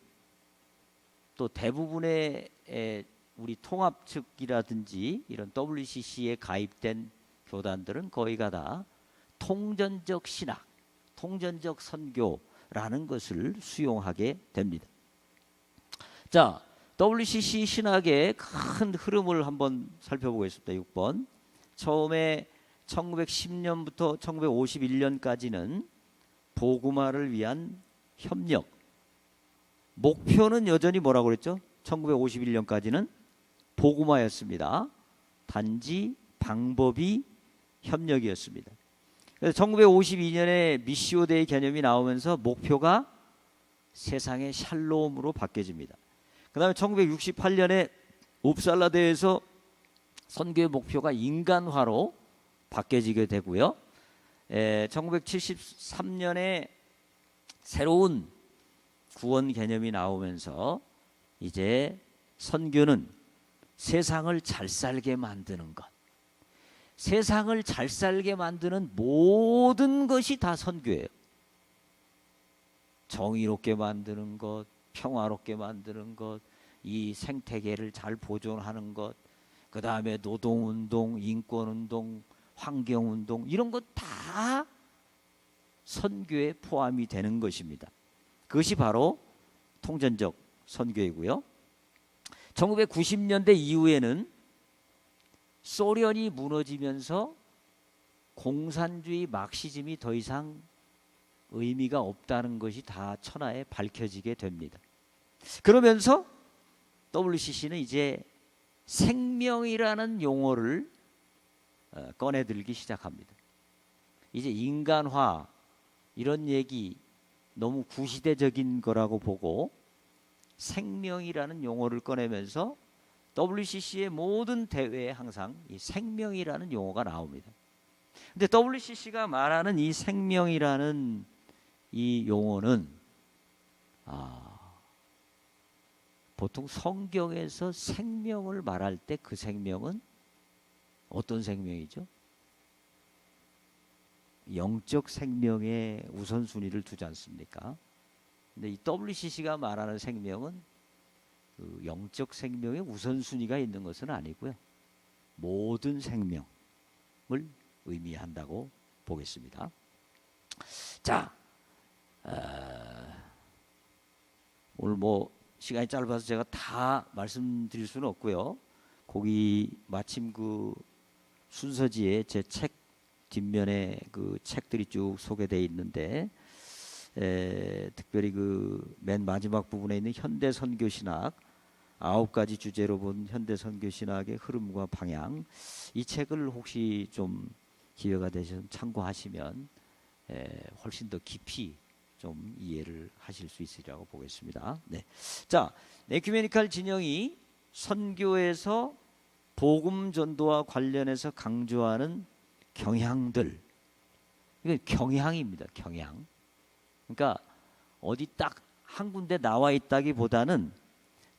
또 대부분의 우리 통합 측이라든지 이런 WCC에 가입된 교단들은 거의가 다 통전적 신학, 통전적 선교, 라는 것을 수용하게 됩니다. 자, WCC 신학의 큰 흐름을 한번 살펴보겠습니다. 6번. 처음에 1910년부터 1951년까지는 복음화를 위한 협력. 목표는 여전히 뭐라고 그랬죠? 1951년까지는 복음화였습니다. 단지 방법이 협력이었습니다. 그래서 1952년에 미시오데이 개념이 나오면서 목표가 세상의 샬롬으로 바뀌어집니다. 그 다음에 1968년에 웁살라대에서 선교의 목표가 인간화로 바뀌어지게 되고요. 1973년에 새로운 구원 개념이 나오면서 이제 선교는 세상을 잘 살게 만드는 것, 세상을 잘 살게 만드는 모든 것이 다 선교예요. 정의롭게 만드는 것, 평화롭게 만드는 것, 이 생태계를 잘 보존하는 것, 그 다음에 노동운동, 인권운동, 환경운동 이런 것 다 선교에 포함이 되는 것입니다. 그것이 바로 통전적 선교이고요. 1990년대 이후에는 소련이 무너지면서 공산주의 마크시즘이 더 이상 의미가 없다는 것이 다 천하에 밝혀지게 됩니다. 그러면서 WCC는 이제 생명이라는 용어를 꺼내들기 시작합니다. 이제 인간화 이런 얘기 너무 구시대적인 거라고 보고 생명이라는 용어를 꺼내면서 WCC의 모든 대회에 항상 이 생명이라는 용어가 나옵니다. 근데 WCC가 말하는 이 생명이라는 이 용어는 보통 성경에서 생명을 말할 때 그 생명은 어떤 생명이죠? 영적 생명에 우선순위를 두지 않습니까? 근데 이 WCC가 말하는 생명은 그 영적 생명에 우선순위가 있는 것은 아니고요. 모든 생명을 의미한다고 보겠습니다. 자, 오늘 뭐 시간이 짧아서 제가 다 말씀드릴 수는 없고요. 거기 마침 그 순서지에 제 책 뒷면에 그 책들이 쭉 소개되어 있는데 특별히 그 맨 마지막 부분에 있는 현대 선교 신학 9가지 주제로 본 현대 선교 신학의 흐름과 방향, 이 책을 혹시 좀 기회가 되셔서 참고하시면 훨씬 더 깊이 좀 이해를 하실 수 있으리라고 보겠습니다. 네. 자, 에큐메니칼 진영이 선교에서 복음 전도와 관련해서 강조하는 경향들, 이건 경향입니다. 경향. 그러니까 어디 딱 한 군데 나와 있다기보다는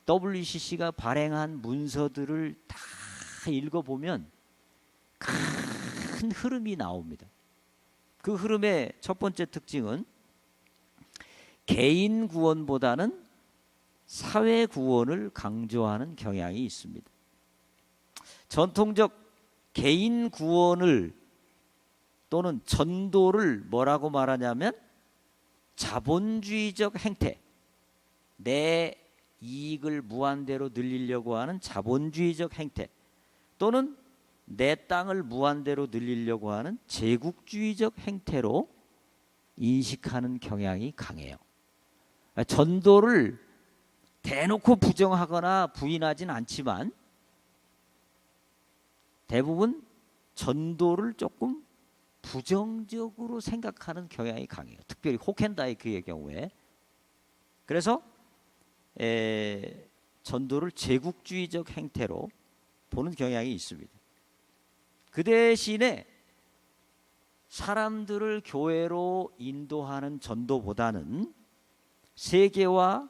WCC가 발행한 문서들을 다 읽어보면 큰 흐름이 나옵니다. 그 흐름의 첫 번째 특징은 개인 구원보다는 사회 구원을 강조하는 경향이 있습니다. 전통적 개인 구원을 또는 전도를 뭐라고 말하냐면 자본주의적 행태, 내 이익을 무한대로 늘리려고 하는 자본주의적 행태, 또는 내 땅을 무한대로 늘리려고 하는 제국주의적 행태로 인식하는 경향이 강해요. 전도를 대놓고 부정하거나 부인하진 않지만 대부분 전도를 조금 부정적으로 생각하는 경향이 강해요. 특별히 호켄다이크의 경우에. 그래서 전도를 제국주의적 행태로 보는 경향이 있습니다. 그 대신에 사람들을 교회로 인도하는 전도보다는 세계와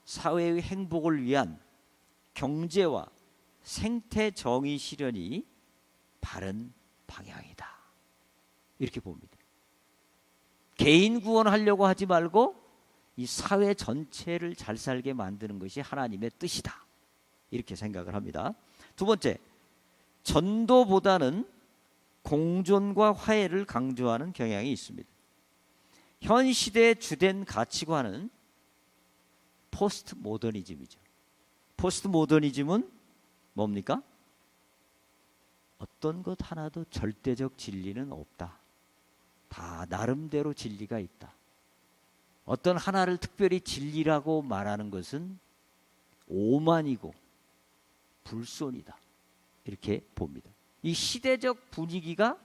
사회의 행복을 위한 경제와 생태 정의 실현이 바른 방향이다, 이렇게 봅니다. 개인 구원하려고 하지 말고 이 사회 전체를 잘 살게 만드는 것이 하나님의 뜻이다, 이렇게 생각을 합니다. 두 번째, 전도보다는 공존과 화해를 강조하는 경향이 있습니다. 현 시대의 주된 가치관은 포스트 모더니즘이죠. 포스트 모더니즘은 뭡니까? 어떤 것 하나도 절대적 진리는 없다. 다 나름대로 진리가 있다. 어떤 하나를 특별히 진리라고 말하는 것은 오만이고 불손이다. 이렇게 봅니다. 이 시대적 분위기가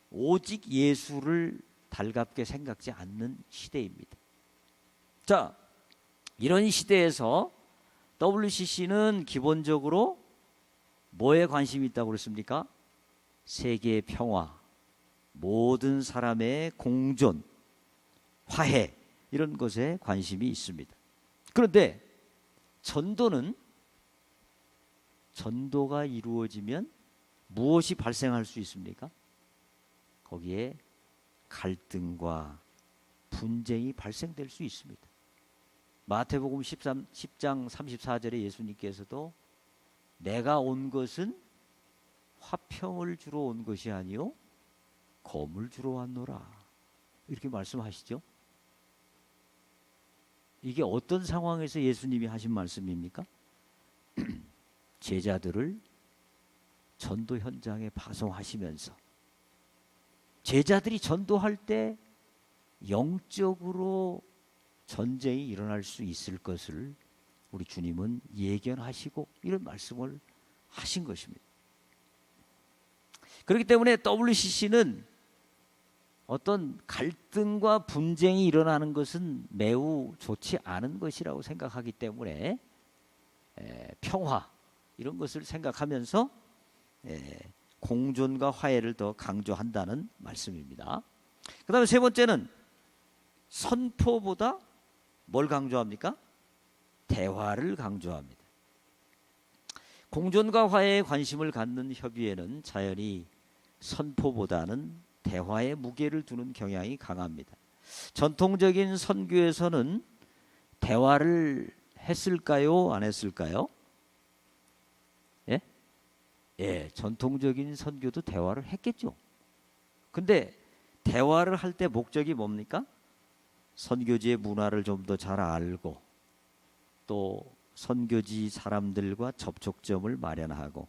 오직 예수를 달갑게 생각지 않는 시대입니다. 자, 이런 시대에서 WCC는 기본적으로 뭐에 관심이 있다고 그랬습니까? 세계의 평화, 모든 사람의 공존, 화해, 이런 것에 관심이 있습니다. 그런데 전도가 이루어지면 무엇이 발생할 수 있습니까? 거기에 갈등과 분쟁이 발생될 수 있습니다. 마태복음 10장 34절에 예수님께서도 내가 온 것은 화평을 주러 온 것이 아니요 검을 주러 왔노라, 이렇게 말씀하시죠. 이게 어떤 상황에서 예수님이 하신 말씀입니까? 제자들을 전도 현장에 파송하시면서 제자들이 전도할 때 영적으로 전쟁이 일어날 수 있을 것을 우리 주님은 예견하시고 이런 말씀을 하신 것입니다. 그렇기 때문에 WCC는 어떤 갈등과 분쟁이 일어나는 것은 매우 좋지 않은 것이라고 생각하기 때문에 평화 이런 것을 생각하면서 공존과 화해를 더 강조한다는 말씀입니다. 그 다음에 세 번째는 선포보다 뭘 강조합니까? 대화를 강조합니다. 공존과 화해에 관심을 갖는 협의회는 자연히 선포보다는 대화에 무게를 두는 경향이 강합니다. 전통적인 선교에서는 대화를 했을까요? 안 했을까요? 전통적인 선교도 대화를 했겠죠. 근데 대화를 할 때 목적이 뭡니까? 선교지의 문화를 좀 더 잘 알고 또 선교지 사람들과 접촉점을 마련하고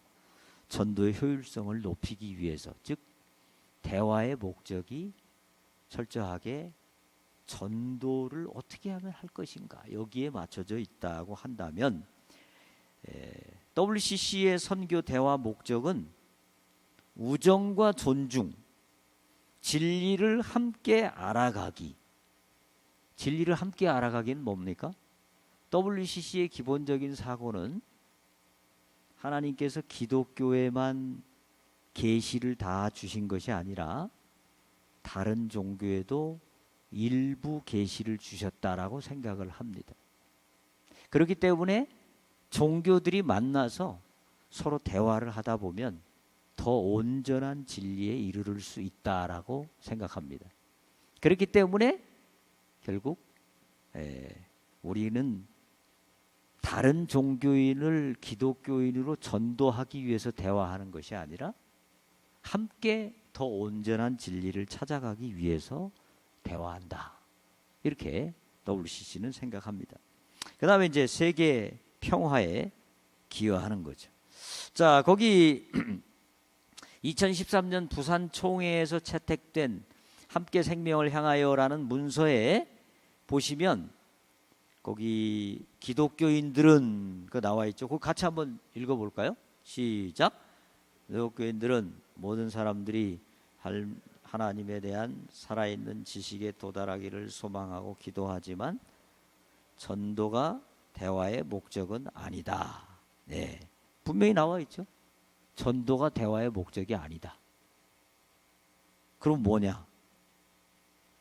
전도의 효율성을 높이기 위해서, 즉 대화의 목적이 철저하게 전도를 어떻게 하면 할 것인가 여기에 맞춰져 있다고 한다면 WCC의 선교 대화 목적은 우정과 존중, 진리를 함께 알아가기. 진리를 함께 알아가기는 뭡니까? WCC의 기본적인 사고는 하나님께서 기독교에만 계시를 다 주신 것이 아니라 다른 종교에도 일부 계시를 주셨다라고 생각을 합니다. 그렇기 때문에 종교들이 만나서 서로 대화를 하다 보면 더 온전한 진리에 이르를 수 있다라고 생각합니다. 그렇기 때문에 결국 우리는 다른 종교인을 기독교인으로 전도하기 위해서 대화하는 것이 아니라 함께 더 온전한 진리를 찾아가기 위해서 대화한다. 이렇게 WCC는 생각합니다. 그 다음에 이제 세계 평화에 기여하는 거죠. 자, 거기 2013년 부산 총회에서 채택된 함께 생명을 향하여라는 문서에 보시면 거기 기독교인들은 그 나와 있죠. 그거 같이 한번 읽어볼까요? 시작. 기독교인들은 모든 사람들이 하나님에 대한 살아있는 지식에 도달하기를 소망하고 기도하지만 전도가 대화의 목적은 아니다. 네, 분명히 나와 있죠. 전도가 대화의 목적이 아니다. 그럼 뭐냐?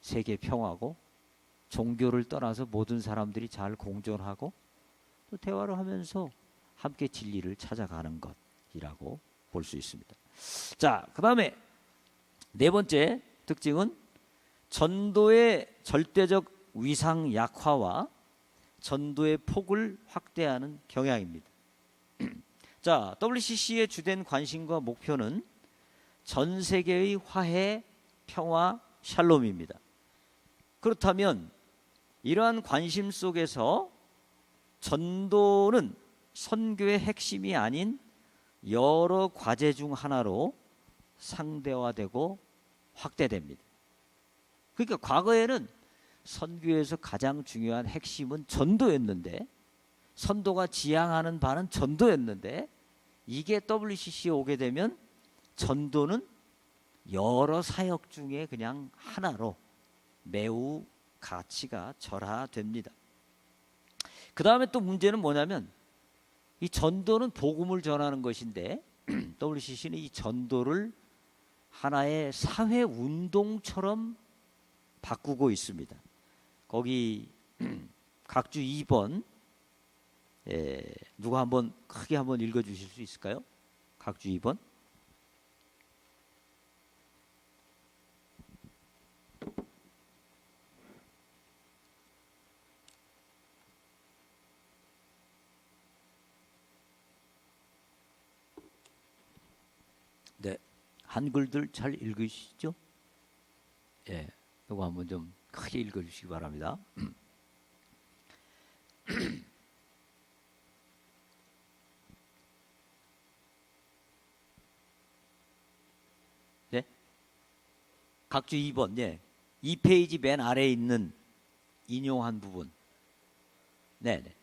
세계 평화고 종교를 떠나서 모든 사람들이 잘 공존하고 또 대화를 하면서 함께 진리를 찾아가는 것이라고 볼 수 있습니다. 자, 그 다음에 네 번째 특징은 전도의 절대적 위상 약화와 전도의 폭을 확대하는 경향입니다. 자, WCC의 주된 관심과 목표는 전 세계의 화해, 평화, 샬롬입니다. 그렇다면 이러한 관심 속에서 전도는 선교의 핵심이 아닌 여러 과제 중 하나로 상대화되고 확대됩니다. 그러니까 과거에는 선교에서 가장 중요한 핵심은 전도였는데, 선도가 지향하는 바는 전도였는데, 이게 WCC에 오게 되면 전도는 여러 사역 중에 그냥 하나로 매우 가치가 절하됩니다. 그 다음에 또 문제는 뭐냐면, 이 전도는 복음을 전하는 것인데 WCC는 이 전도를 하나의 사회 운동처럼 바꾸고 있습니다. 거기 각주 2번 누가 한번 크게 한번 읽어 주실 수 있을까요? 각주 2번. 네, 한글들 잘 읽으시죠? 예, 이거 한번 좀 크게 읽어주시기 바랍니다. 네, 각주 2번, 예, 2페이지 맨 아래에 있는 인용한 부분. 네, 네.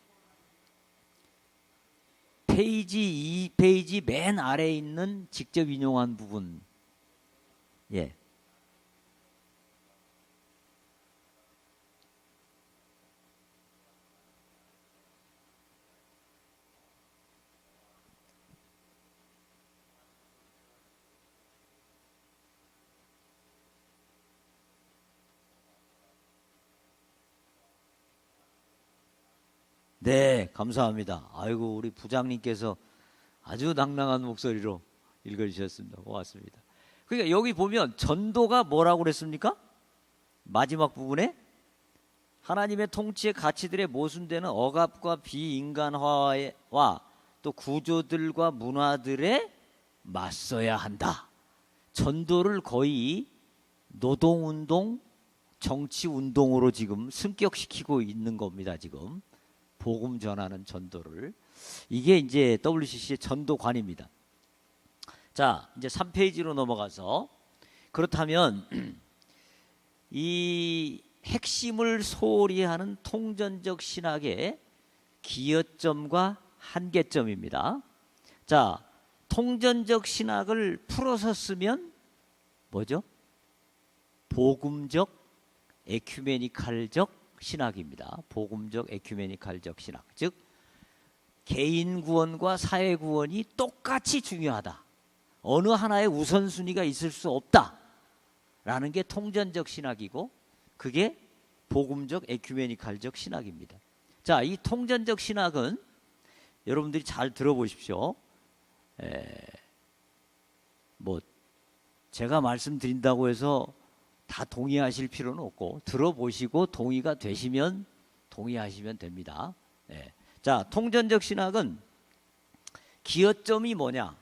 페이지 2페이지 맨 아래에 있는 직접 인용한 부분. 예. 네, 감사합니다. 아이고, 우리 부장님께서 아주 낭낭한 목소리로 읽어주셨습니다. 고맙습니다. 그러니까 여기 보면 전도가 뭐라고 그랬습니까? 마지막 부분에 하나님의 통치의 가치들에 모순되는 억압과 비인간화와 또 구조들과 문화들에 맞서야 한다. 전도를 거의 노동운동, 정치운동으로 지금 승격시키고 있는 겁니다. 지금 복음 전하는 전도를. 이게 이제 WCC의 전도관입니다. 자, 이제 3페이지로 넘어가서, 그렇다면 이 핵심을 소홀히 하는 통전적 신학의 기여점과 한계점입니다. 자, 통전적 신학을 풀어서 쓰면 뭐죠? 복음적 에큐메니칼적 신학입니다. 복음적 에큐메니칼적 신학. 즉 개인 구원과 사회 구원이 똑같이 중요하다. 어느 하나의 우선순위가 있을 수 없다라는 게 통전적 신학이고, 그게 복음적 에큐메니칼적 신학입니다. 자, 이 통전적 신학은 여러분들이 잘 들어보십시오. 뭐 제가 말씀드린다고 해서 다 동의하실 필요는 없고, 들어보시고 동의가 되시면 동의하시면 됩니다. 자, 통전적 신학은 기여점이 뭐냐?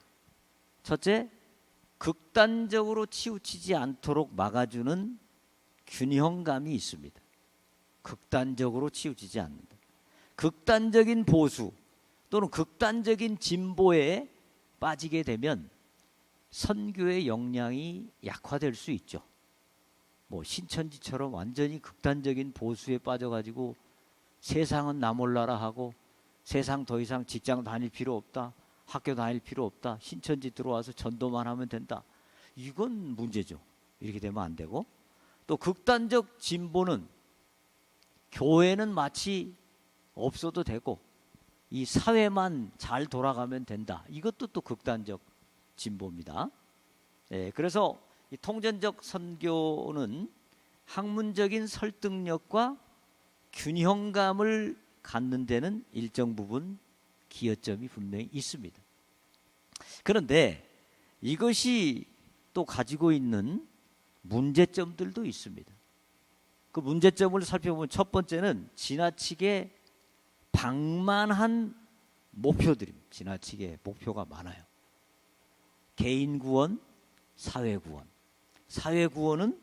첫째, 극단적으로 치우치지 않도록 막아주는 균형감이 있습니다. 극단적으로 치우치지 않는다. 극단적인 보수 또는 극단적인 진보에 빠지게 되면 선교의 역량이 약화될 수 있죠. 뭐 신천지처럼 완전히 극단적인 보수에 빠져가지고 세상은 나 몰라라 하고, 세상 더 이상 직장 다닐 필요 없다, 학교 다닐 필요 없다, 신천지 들어와서 전도만 하면 된다. 이건 문제죠. 이렇게 되면 안 되고, 또 극단적 진보는 교회는 마치 없어도 되고 이 사회만 잘 돌아가면 된다. 이것도 또 극단적 진보입니다. 그래서 이 통전적 선교는 학문적인 설득력과 균형감을 갖는 데는 일정 부분 기여점이 분명히 있습니다. 그런데 이것이 또 가지고 있는 문제점들도 있습니다. 그 문제점을 살펴보면 첫 번째는 지나치게 방만한 목표들입니다. 지나치게 목표가 많아요. 개인 구원, 사회 구원. 사회 구원은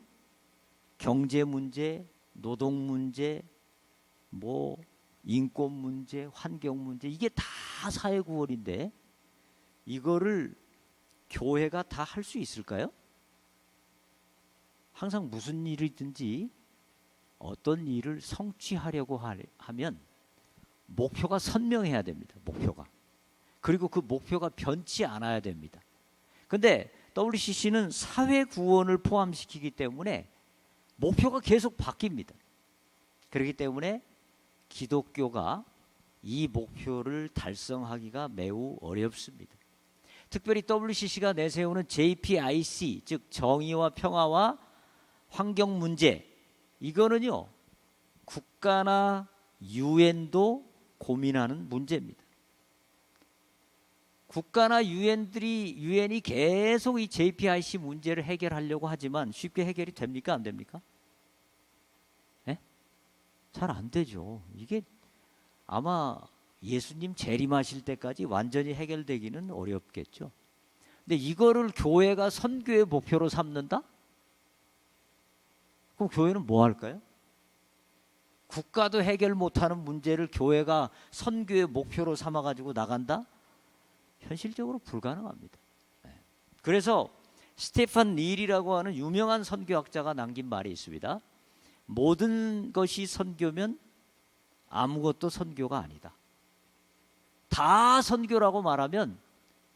경제 문제, 노동 문제, 뭐 인권 문제, 환경 문제, 이게 다 사회 구원인데 이거를 교회가 다 할 수 있을까요? 항상 무슨 일이든지 어떤 일을 성취하려고 하면 목표가 선명해야 됩니다. 목표가. 그리고 그 목표가 변치 않아야 됩니다. 근데 WCC는 사회 구원을 포함시키기 때문에 목표가 계속 바뀝니다. 그렇기 때문에 기독교가 이 목표를 달성하기가 매우 어렵습니다. 특별히 WCC가 내세우는 JPIC, 즉 정의와 평화와 환경 문제, 이거는요 국가나 유엔도 고민하는 문제입니다. 국가나 유엔이 계속 이 JPIC 문제를 해결하려고 하지만 쉽게 해결이 됩니까? 안 됩니까? 네? 잘 안 되죠. 이게 아마 예수님 재림하실 때까지 완전히 해결되기는 어렵겠죠. 근데 이거를 교회가 선교의 목표로 삼는다? 그럼 교회는 뭐 할까요? 국가도 해결 못하는 문제를 교회가 선교의 목표로 삼아가지고 나간다? 현실적으로 불가능합니다. 그래서 스테판 닐이라고 하는 유명한 선교학자가 남긴 말이 있습니다. 모든 것이 선교면 아무것도 선교가 아니다. 다 선교라고 말하면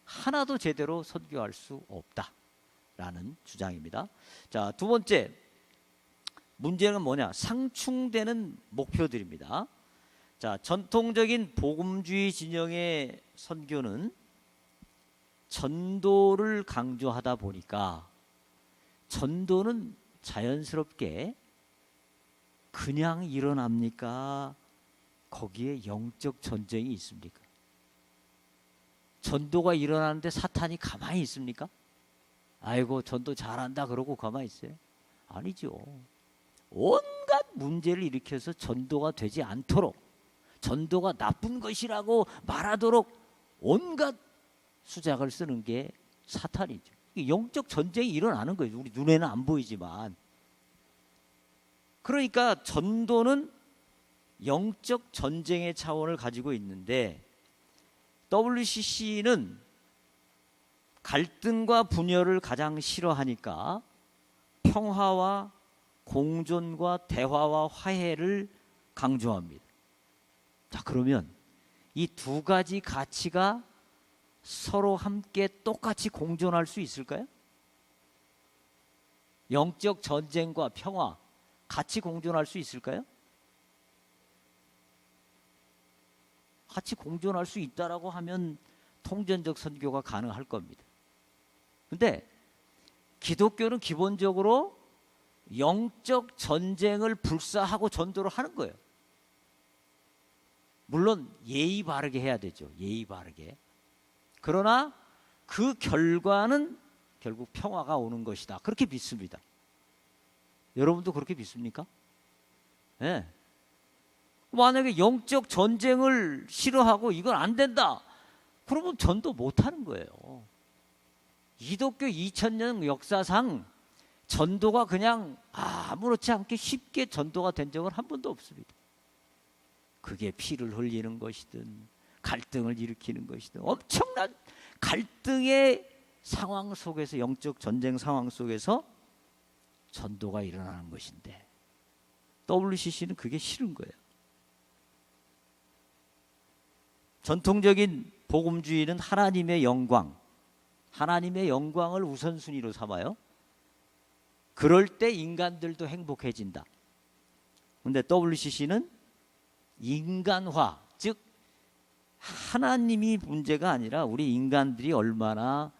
하나도 제대로 선교할 수 없다라는 주장입니다. 자, 두 번째 문제는 뭐냐? 상충되는 목표들입니다. 자, 전통적인 복음주의 진영의 선교는 전도를 강조하다 보니까 전도는 자연스럽게 그냥 일어납니까? 거기에 영적 전쟁이 있습니까? 전도가 일어나는데 사탄이 가만히 있습니까? 아이고 전도 잘한다 그러고 가만히 있어요? 아니죠. 온갖 문제를 일으켜서 전도가 되지 않도록, 전도가 나쁜 것이라고 말하도록 온갖 수작을 쓰는 게 사탄이죠. 영적 전쟁이 일어나는 거예요. 우리 눈에는 안 보이지만. 그러니까 전도는 영적 전쟁의 차원을 가지고 있는데 WCC는 갈등과 분열을 가장 싫어하니까 평화와 공존과 대화와 화해를 강조합니다. 자, 그러면 이 두 가지 가치가 서로 함께 똑같이 공존할 수 있을까요? 영적 전쟁과 평화 같이 공존할 수 있을까요? 같이 공존할 수 있다라고 하면 통전적 선교가 가능할 겁니다. 근데 기독교는 기본적으로 영적 전쟁을 불사하고 전도를 하는 거예요. 물론 예의 바르게 해야 되죠. 예의 바르게. 그러나 그 결과는 결국 평화가 오는 것이다. 그렇게 믿습니다. 여러분도 그렇게 믿습니까? 네. 만약에 영적 전쟁을 싫어하고 이건 안 된다. 그러면 전도 못 하는 거예요. 기독교 2000년 역사상 전도가 그냥 아무렇지 않게 쉽게 전도가 된 적은 한 번도 없습니다. 그게 피를 흘리는 것이든 갈등을 일으키는 것이든 엄청난 갈등의 상황 속에서, 영적 전쟁 상황 속에서 전도가 일어나는 것인데 WCC는 그게 싫은 거예요. 전통적인 복음주의는 하나님의 영광을 우선순위로 삼아요. 그럴 때 인간들도 행복해진다. 그런데 WCC는 인간화, 즉 하나님이 문제가 아니라 우리 인간들이 얼마나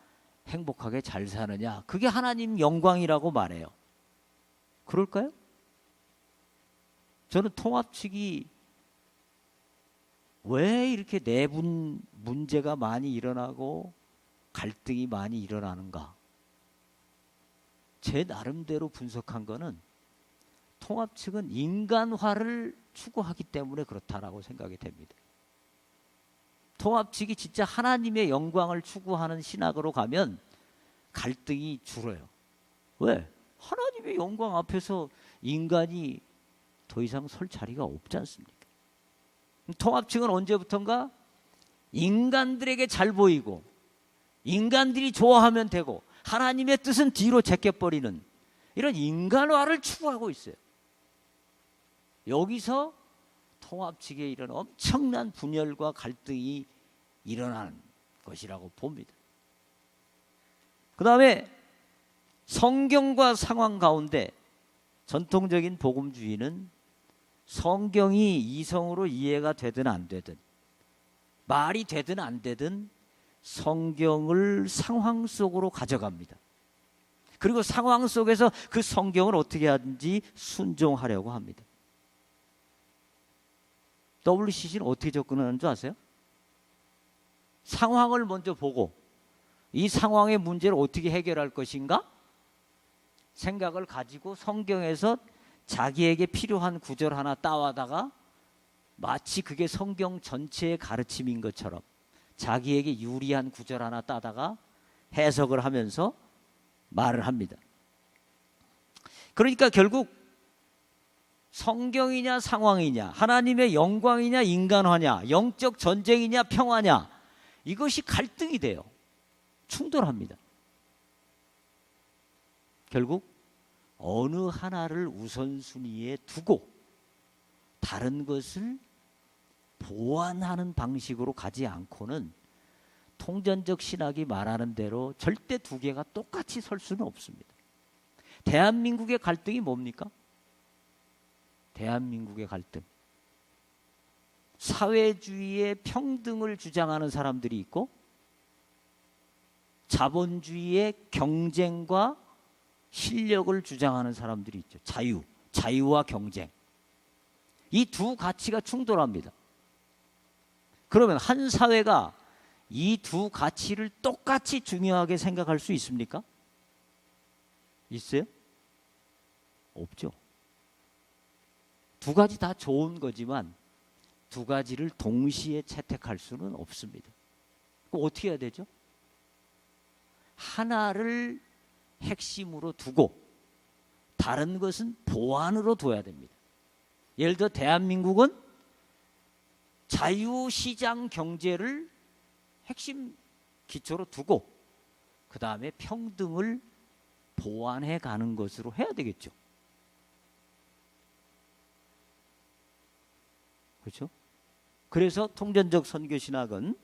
행복하게 잘 사느냐, 그게 하나님 영광이라고 말해요. 그럴까요? 저는 통합 측이 왜 이렇게 내분 문제가 많이 일어나고 갈등이 많이 일어나는가? 제 나름대로 분석한 거는 통합 측은 인간화를 추구하기 때문에 그렇다라고 생각이 됩니다. 통합 측이 진짜 하나님의 영광을 추구하는 신학으로 가면 갈등이 줄어요. 왜? 하나님의 영광 앞에서 인간이 더 이상 설 자리가 없지 않습니까? 통합층은 언제부턴가 인간들에게 잘 보이고 인간들이 좋아하면 되고 하나님의 뜻은 뒤로 제껴버리는 이런 인간화를 추구하고 있어요. 여기서 통합측에 이런 엄청난 분열과 갈등이 일어나는 것이라고 봅니다. 그 다음에 성경과 상황 가운데 전통적인 복음주의는 성경이 이성으로 이해가 되든 안 되든 말이 되든 안 되든 성경을 상황 속으로 가져갑니다. 그리고 상황 속에서 그 성경을 어떻게 하든지 순종하려고 합니다. WCC는 어떻게 접근하는 줄 아세요? 상황을 먼저 보고 이 상황의 문제를 어떻게 해결할 것인가 생각을 가지고 성경에서 자기에게 필요한 구절 하나 따와다가 마치 그게 성경 전체의 가르침인 것처럼 자기에게 유리한 구절 하나 따다가 해석을 하면서 말을 합니다. 그러니까 결국 성경이냐 상황이냐, 하나님의 영광이냐 인간화냐, 영적 전쟁이냐 평화냐, 이것이 갈등이 돼요. 충돌합니다. 결국 어느 하나를 우선순위에 두고 다른 것을 보완하는 방식으로 가지 않고는 통전적 신학이 말하는 대로 절대 두 개가 똑같이 설 수는 없습니다. 대한민국의 갈등이 뭡니까? 대한민국의 갈등. 사회주의의 평등을 주장하는 사람들이 있고 자본주의의 경쟁과 실력을 주장하는 사람들이 있죠. 자유와 경쟁. 이 두 가치가 충돌합니다. 그러면 한 사회가 이 두 가치를 똑같이 중요하게 생각할 수 있습니까? 있어요? 없죠. 두 가지 다 좋은 거지만 두 가지를 동시에 채택할 수는 없습니다. 그럼 어떻게 해야 되죠? 하나를 핵심으로 두고 다른 것은 보완으로 둬야 됩니다. 예를 들어 대한민국은 자유시장 경제를 핵심 기초로 두고 그 다음에 평등을 보완해 가는 것으로 해야 되겠죠. 그렇죠? 그래서 통전적 선교신학은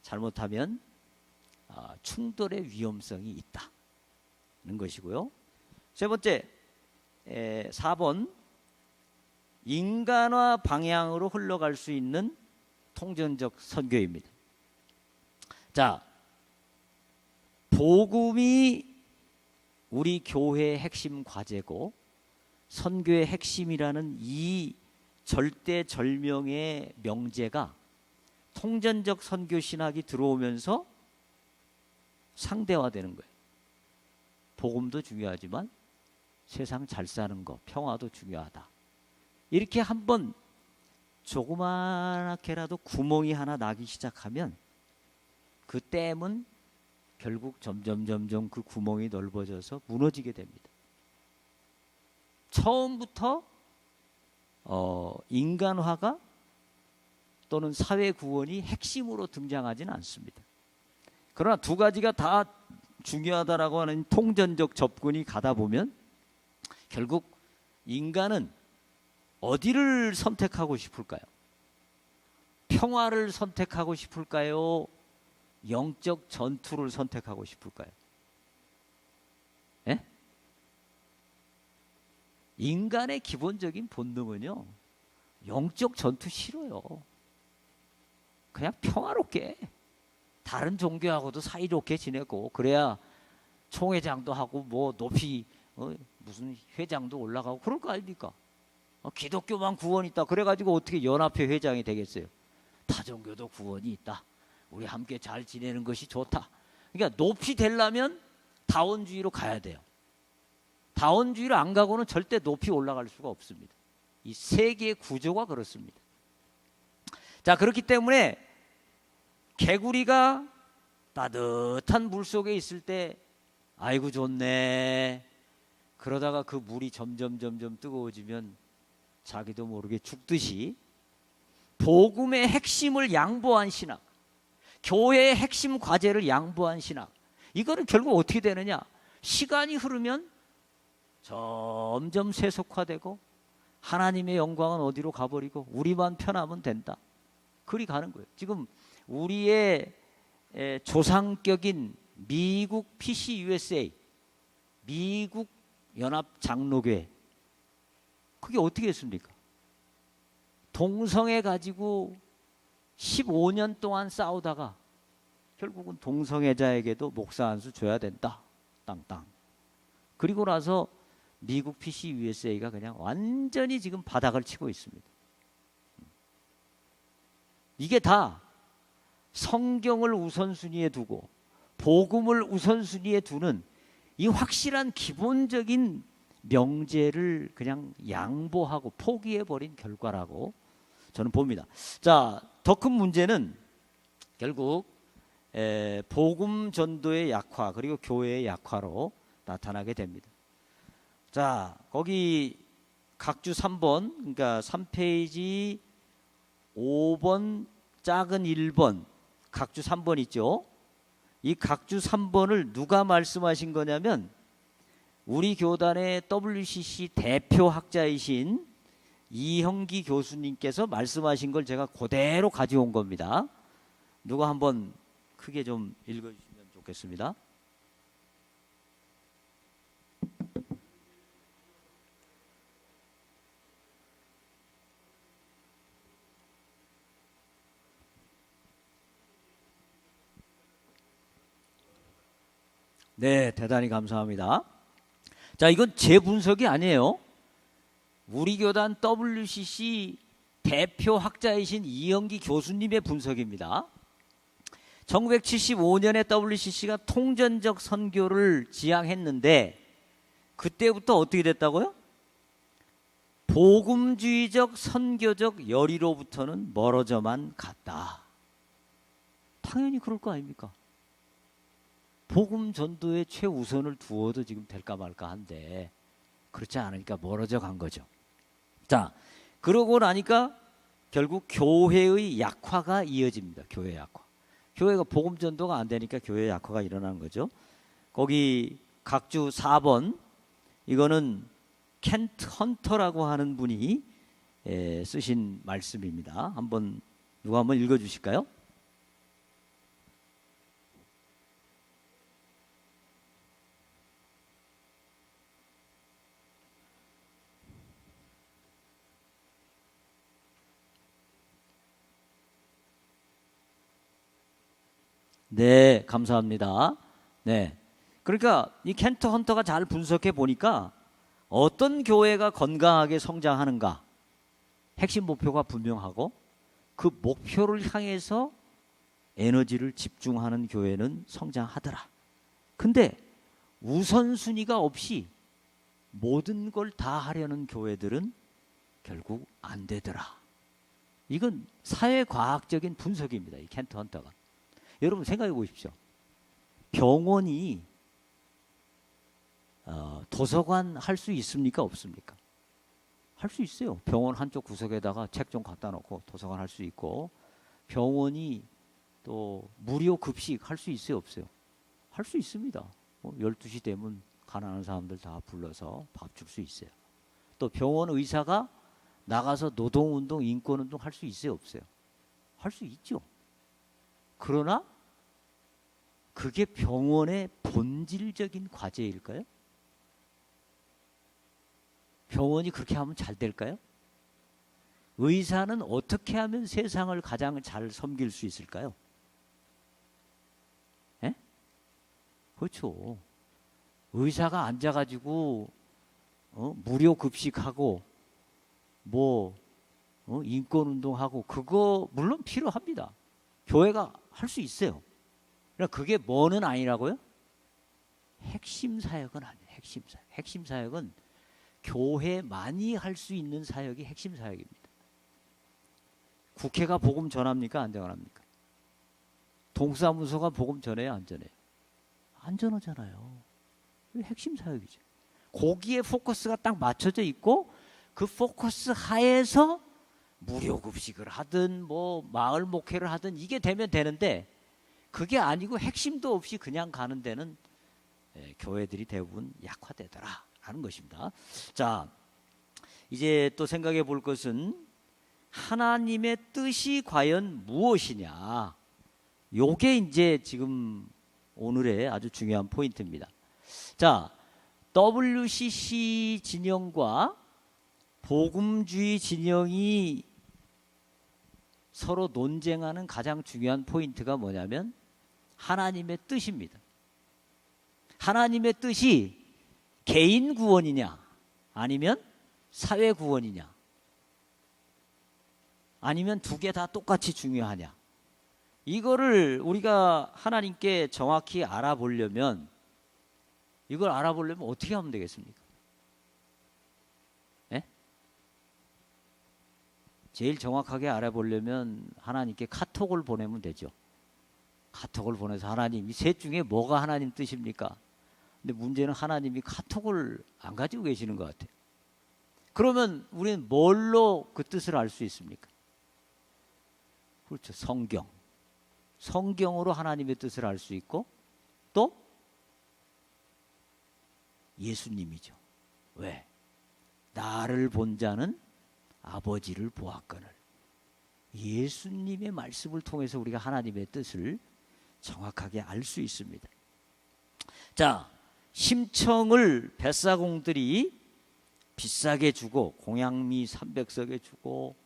잘못하면 충돌의 위험성이 있다는 것이고요. 세 번째, 4번 인간화 방향으로 흘러갈 수 있는 통전적 선교입니다. 자, 복음이 우리 교회의 핵심 과제고 선교의 핵심이라는 이 절대절명의 명제가 통전적 선교 신학이 들어오면서 상대화되는 거예요. 복음도 중요하지만 세상 잘 사는 거, 평화도 중요하다. 이렇게 한번 조그맣게라도 구멍이 하나 나기 시작하면 그 댐은 결국 점점 그 구멍이 넓어져서 무너지게 됩니다. 처음부터 인간화가 또는 사회 구원이 핵심으로 등장하지는 않습니다. 그러나 두 가지가 다 중요하다라고 하는 통전적 접근이 가다 보면 결국 인간은 어디를 선택하고 싶을까요? 평화를 선택하고 싶을까요? 영적 전투를 선택하고 싶을까요? 예? 인간의 기본적인 본능은요, 영적 전투 싫어요. 그냥 평화롭게 다른 종교하고도 사이좋게 지내고 그래야 총회장도 하고 뭐 높이 무슨 회장도 올라가고 그럴 거 아닙니까? 기독교만 구원이 있다 그래가지고 어떻게 연합회 회장이 되겠어요? 타종교도 구원이 있다. 우리 함께 잘 지내는 것이 좋다. 그러니까 높이 되려면 다원주의로 가야 돼요. 다원주의를 안 가고는 절대 높이 올라갈 수가 없습니다. 이 세계의 구조가 그렇습니다. 자, 그렇기 때문에 개구리가 따뜻한 물 속에 있을 때 아이고 좋네. 그러다가 그 물이 점점 뜨거워지면 자기도 모르게 죽듯이 복음의 핵심을 양보한 신학, 교회의 핵심 과제를 양보한 신학, 이거는 결국 어떻게 되느냐? 시간이 흐르면 점점 세속화되고 하나님의 영광은 어디로 가버리고 우리만 편하면 된다. 그리 가는 거예요. 지금 우리의 조상격인 미국 PCUSA, 미국 연합 장로교회, 그게 어떻게 했습니까? 동성애 가지고 15년 동안 싸우다가 결국은 동성애자에게도 목사 한 수 줘야 된다. 땅땅. 그리고 나서 미국 PCUSA가 그냥 완전히 지금 바닥을 치고 있습니다. 이게 다 성경을 우선순위에 두고 복음을 우선순위에 두는 이 확실한 기본적인 명제를 그냥 양보하고 포기해버린 결과라고 저는 봅니다. 자, 더 큰 문제는 결국 복음 전도의 약화 그리고 교회의 약화로 나타나게 됩니다. 자, 거기 각주 3번, 그러니까 3페이지 5번 작은 1번 각주 3번 있죠. 이 각주 3번을 누가 말씀하신 거냐면 우리 교단의 WCC 대표 학자이신 이형기 교수님께서 말씀하신 걸 제가 그대로 가져온 겁니다. 누가 한번 크게 좀 읽어주시면 좋겠습니다. 네, 대단히 감사합니다. 자, 이건 제 분석이 아니에요. 우리 교단 WCC 대표 학자이신 이영기 교수님의 분석입니다. 1975년에 WCC가 통전적 선교를 지향했는데 그때부터 어떻게 됐다고요? 복음주의적 선교적 열의로부터는 멀어져만 갔다. 당연히 그럴 거 아닙니까? 복음 전도에 최우선을 두어도 지금 될까 말까 한데 그렇지 않으니까 멀어져 간 거죠. 자, 그러고 나니까 결국 교회의 약화가 이어집니다. 교회 약화. 교회가 복음 전도가 안 되니까 교회 약화가 일어나는 거죠. 거기 각주 4번, 이거는 켄트 헌터라고 하는 분이 쓰신 말씀입니다. 누가 한번 읽어주실까요? 네, 감사합니다. 네, 그러니까 이 켄트 헌터가 잘 분석해 보니까 어떤 교회가 건강하게 성장하는가, 핵심 목표가 분명하고 그 목표를 향해서 에너지를 집중하는 교회는 성장하더라. 근데 우선순위가 없이 모든 걸 다 하려는 교회들은 결국 안 되더라. 이건 사회과학적인 분석입니다. 이 켄트 헌터가. 여러분 생각해 보십시오. 병원이 도서관 할 수 있습니까? 없습니까? 할 수 있어요. 병원 한쪽 구석에다가 책 좀 갖다 놓고 도서관 할 수 있고, 병원이 또 무료 급식 할 수 있어요? 없어요? 할 수 있습니다. 12시 되면 가난한 사람들 다 불러서 밥 줄 수 있어요. 또 병원 의사가 나가서 노동운동, 인권운동 할 수 있어요? 없어요? 할 수 있죠. 그러나 그게 병원의 본질적인 과제일까요? 병원이 그렇게 하면 잘 될까요? 의사는 어떻게 하면 세상을 가장 잘 섬길 수 있을까요? 에? 그렇죠. 의사가 앉아가지고 무료 급식하고 인권운동하고 그거 물론 필요합니다. 교회가 할 수 있어요. 그러니까 그게 뭐는 아니라고요? 핵심 사역은 아니에요. 핵심 사역. 핵심 사역은 교회만이 할 수 있는 사역이 핵심 사역입니다. 국회가 복음 전합니까? 안 전합니까? 동사무소가 복음 전해요? 안 전해요? 안 전하잖아요. 핵심 사역이죠. 거기에 포커스가 딱 맞춰져 있고 그 포커스 하에서 무료급식을 하든 뭐 마을 목회를 하든 이게 되면 되는데, 그게 아니고 핵심도 없이 그냥 가는 데는 교회들이 대부분 약화되더라 하는 것입니다. 자, 이제 또 생각해 볼 것은 하나님의 뜻이 과연 무엇이냐. 요게 이제 지금 오늘의 아주 중요한 포인트입니다. 자, WCC 진영과 복음주의 진영이 서로 논쟁하는 가장 중요한 포인트가 뭐냐면 하나님의 뜻입니다. 하나님의 뜻이 개인 구원이냐 아니면 사회 구원이냐, 아니면 두 개 다 똑같이 중요하냐. 이거를 우리가 하나님께 정확히 알아보려면, 이걸 알아보려면 어떻게 하면 되겠습니까? 예? 제일 정확하게 알아보려면 하나님께 카톡을 보내면 되죠. 카톡을 보내서 하나님, 이 셋 중에 뭐가 하나님 뜻입니까? 근데 문제는 하나님이 카톡을 안 가지고 계시는 것 같아요. 그러면 우리는 뭘로 그 뜻을 알 수 있습니까? 그렇죠. 성경. 성경으로 하나님의 뜻을 알 수 있고, 또 예수님이죠. 왜? 나를 본 자는 아버지를 보았거늘. 예수님의 말씀을 통해서 우리가 하나님의 뜻을 정확하게 알 수 있습니다. 자, 심청을 뱃사공들이 비싸게 주고 공양미 300석에 주고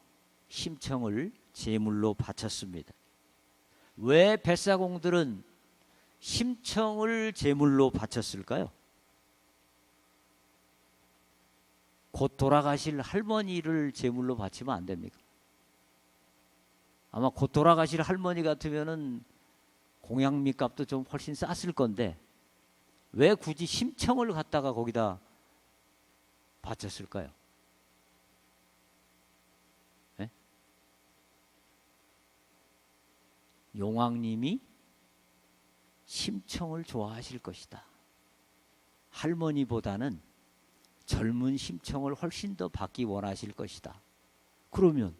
심청을 제물로 바쳤습니다. 왜 뱃사공들은 심청을 제물로 바쳤을까요? 곧 돌아가실 할머니를 제물로 바치면 안 됩니까? 아마 곧 돌아가실 할머니 같으면은 공양미 값도 좀 훨씬 쌌을 건데 왜 굳이 심청을 갖다가 거기다 바쳤을까요? 네? 용왕님이 심청을 좋아하실 것이다. 할머니보다는 젊은 심청을 훨씬 더 받기 원하실 것이다. 그러면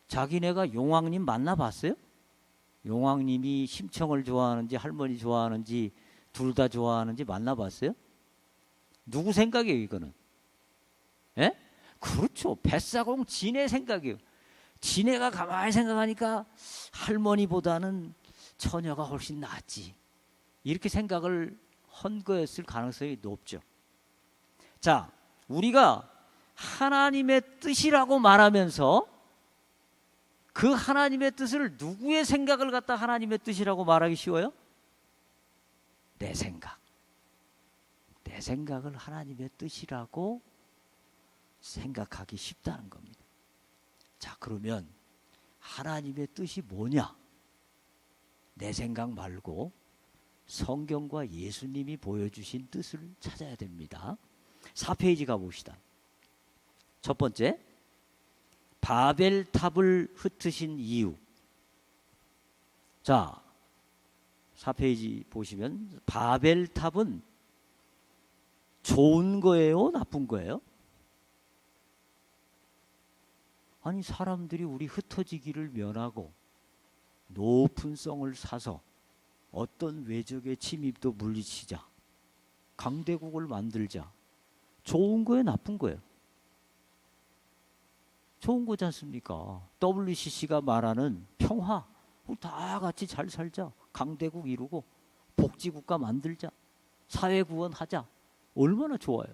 자기네가 용왕님 만나봤어요? 용왕님이 심청을 좋아하는지 할머니 좋아하는지 둘 다 좋아하는지 만나봤어요? 누구 생각이에요 이거는? 예? 그렇죠. 뱃사공 지네 생각이에요. 지네가 가만히 생각하니까 할머니보다는 처녀가 훨씬 낫지, 이렇게 생각을 한 거였을 가능성이 높죠. 자, 우리가 하나님의 뜻이라고 말하면서 그 하나님의 뜻을 누구의 생각을 갖다 하나님의 뜻이라고 말하기 쉬워요? 내 생각. 내 생각을 하나님의 뜻이라고 생각하기 쉽다는 겁니다. 자, 그러면 하나님의 뜻이 뭐냐? 내 생각 말고 성경과 예수님이 보여주신 뜻을 찾아야 됩니다. 4페이지 가봅시다. 첫 번째, 바벨탑을 흩으신 이유. 자, 4페이지 보시면 바벨탑은 좋은 거예요? 나쁜 거예요? 아니, 사람들이 우리 흩어지기를 면하고 높은 성을 사서 어떤 외적의 침입도 물리치자, 강대국을 만들자. 좋은 거예요? 나쁜 거예요? 좋은 거지 않습니까? WCC가 말하는 평화, 우리 다 같이 잘 살자, 강대국 이루고 복지국가 만들자, 사회구원하자, 얼마나 좋아요.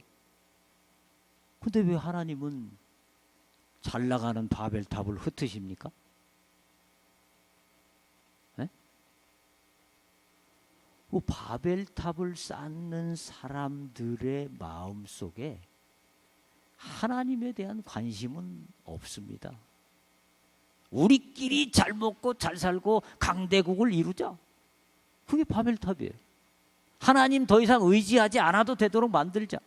근데 왜 하나님은 잘 나가는 바벨탑을 흩으십니까? 네? 바벨탑을 쌓는 사람들의 마음 속에 하나님에 대한 관심은 없습니다. 우리끼리 잘 먹고 잘 살고 강대국을 이루자. 그게 바벨탑이에요. 하나님 더 이상 의지하지 않아도 되도록 만들자.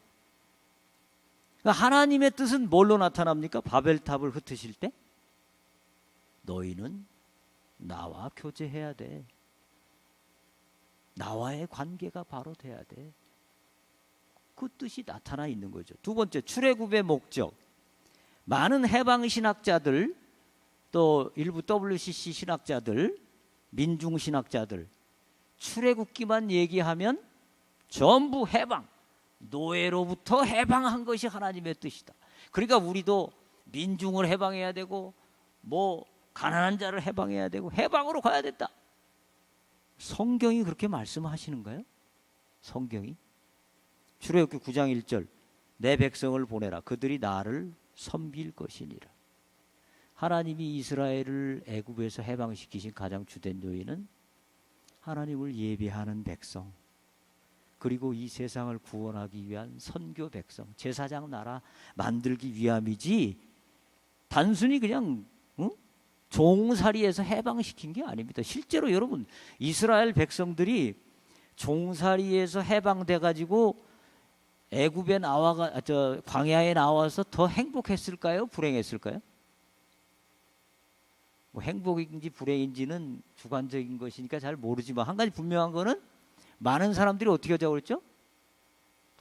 그러니까 하나님의 뜻은 뭘로 나타납니까? 바벨탑을 흩으실 때 너희는 나와 교제해야 돼. 나와의 관계가 바로 돼야 돼. 그 뜻이 나타나 있는 거죠. 두 번째, 출애굽의 목적. 많은 해방 신학자들, 또 일부 WCC 신학자들, 민중 신학자들 출애굽기만 얘기하면 전부 해방, 노예로부터 해방한 것이 하나님의 뜻이다. 그러니까 우리도 민중을 해방해야 되고 뭐 가난한 자를 해방해야 되고 해방으로 가야 된다. 성경이 그렇게 말씀하시는가요? 성경이? 출애굽기 9장 1절 내 백성을 보내라 그들이 나를 섬길 것이니라. 하나님이 이스라엘을 애굽에서 해방시키신 가장 주된 요인은 하나님을 예배하는 백성, 그리고 이 세상을 구원하기 위한 선교 백성, 제사장 나라 만들기 위함이지 단순히 그냥 종살이에서 해방시킨 게 아닙니다. 실제로 여러분 이스라엘 백성들이 종살이에서 해방돼 가지고 애굽에 광야에 나와서 더 행복했을까요? 불행했을까요? 뭐 행복인지 불행인지는 주관적인 것이니까 잘 모르지만 한 가지 분명한 거는 많은 사람들이 어떻게 하자고 그랬죠?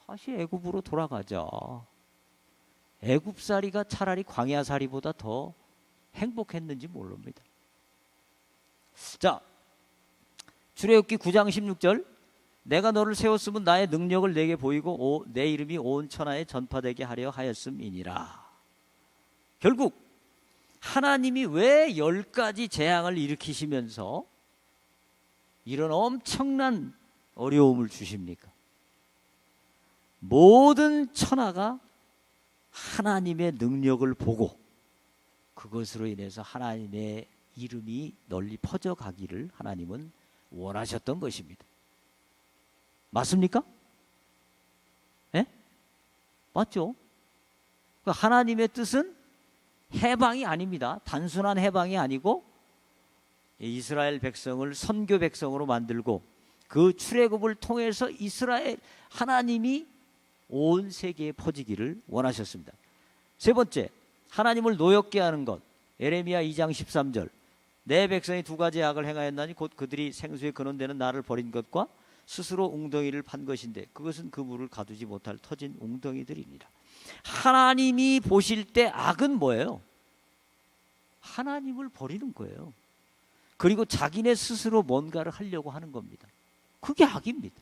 다시 애굽으로 돌아가자. 애굽살이가 차라리 광야살이보다 더 행복했는지 모릅니다. 자, 출애굽기 9장 16절 내가 너를 세웠으면 나의 능력을 내게 보이고 내 이름이 온 천하에 전파되게 하려 하였음이니라. 결국 하나님이 왜 10가지 재앙을 일으키시면서 이런 엄청난 어려움을 주십니까? 모든 천하가 하나님의 능력을 보고 그것으로 인해서 하나님의 이름이 널리 퍼져가기를 하나님은 원하셨던 것입니다. 맞습니까? 예? 맞죠? 그러니까 하나님의 뜻은 해방이 아닙니다. 단순한 해방이 아니고 이스라엘 백성을 선교 백성으로 만들고 그 출애굽을 통해서 이스라엘 하나님이 온 세계에 퍼지기를 원하셨습니다. 세 번째, 하나님을 노엽게 하는 것. 예레미야 2장 13절 내 백성이 두 가지 악을 행하였나니 곧 그들이 생수의 근원되는 나를 버린 것과 스스로 웅덩이를 판 것인데 그것은 그 물을 가두지 못할 터진 웅덩이들이니라. 하나님이 보실 때 악은 뭐예요? 하나님을 버리는 거예요. 그리고 자기네 스스로 뭔가를 하려고 하는 겁니다. 그게 악입니다.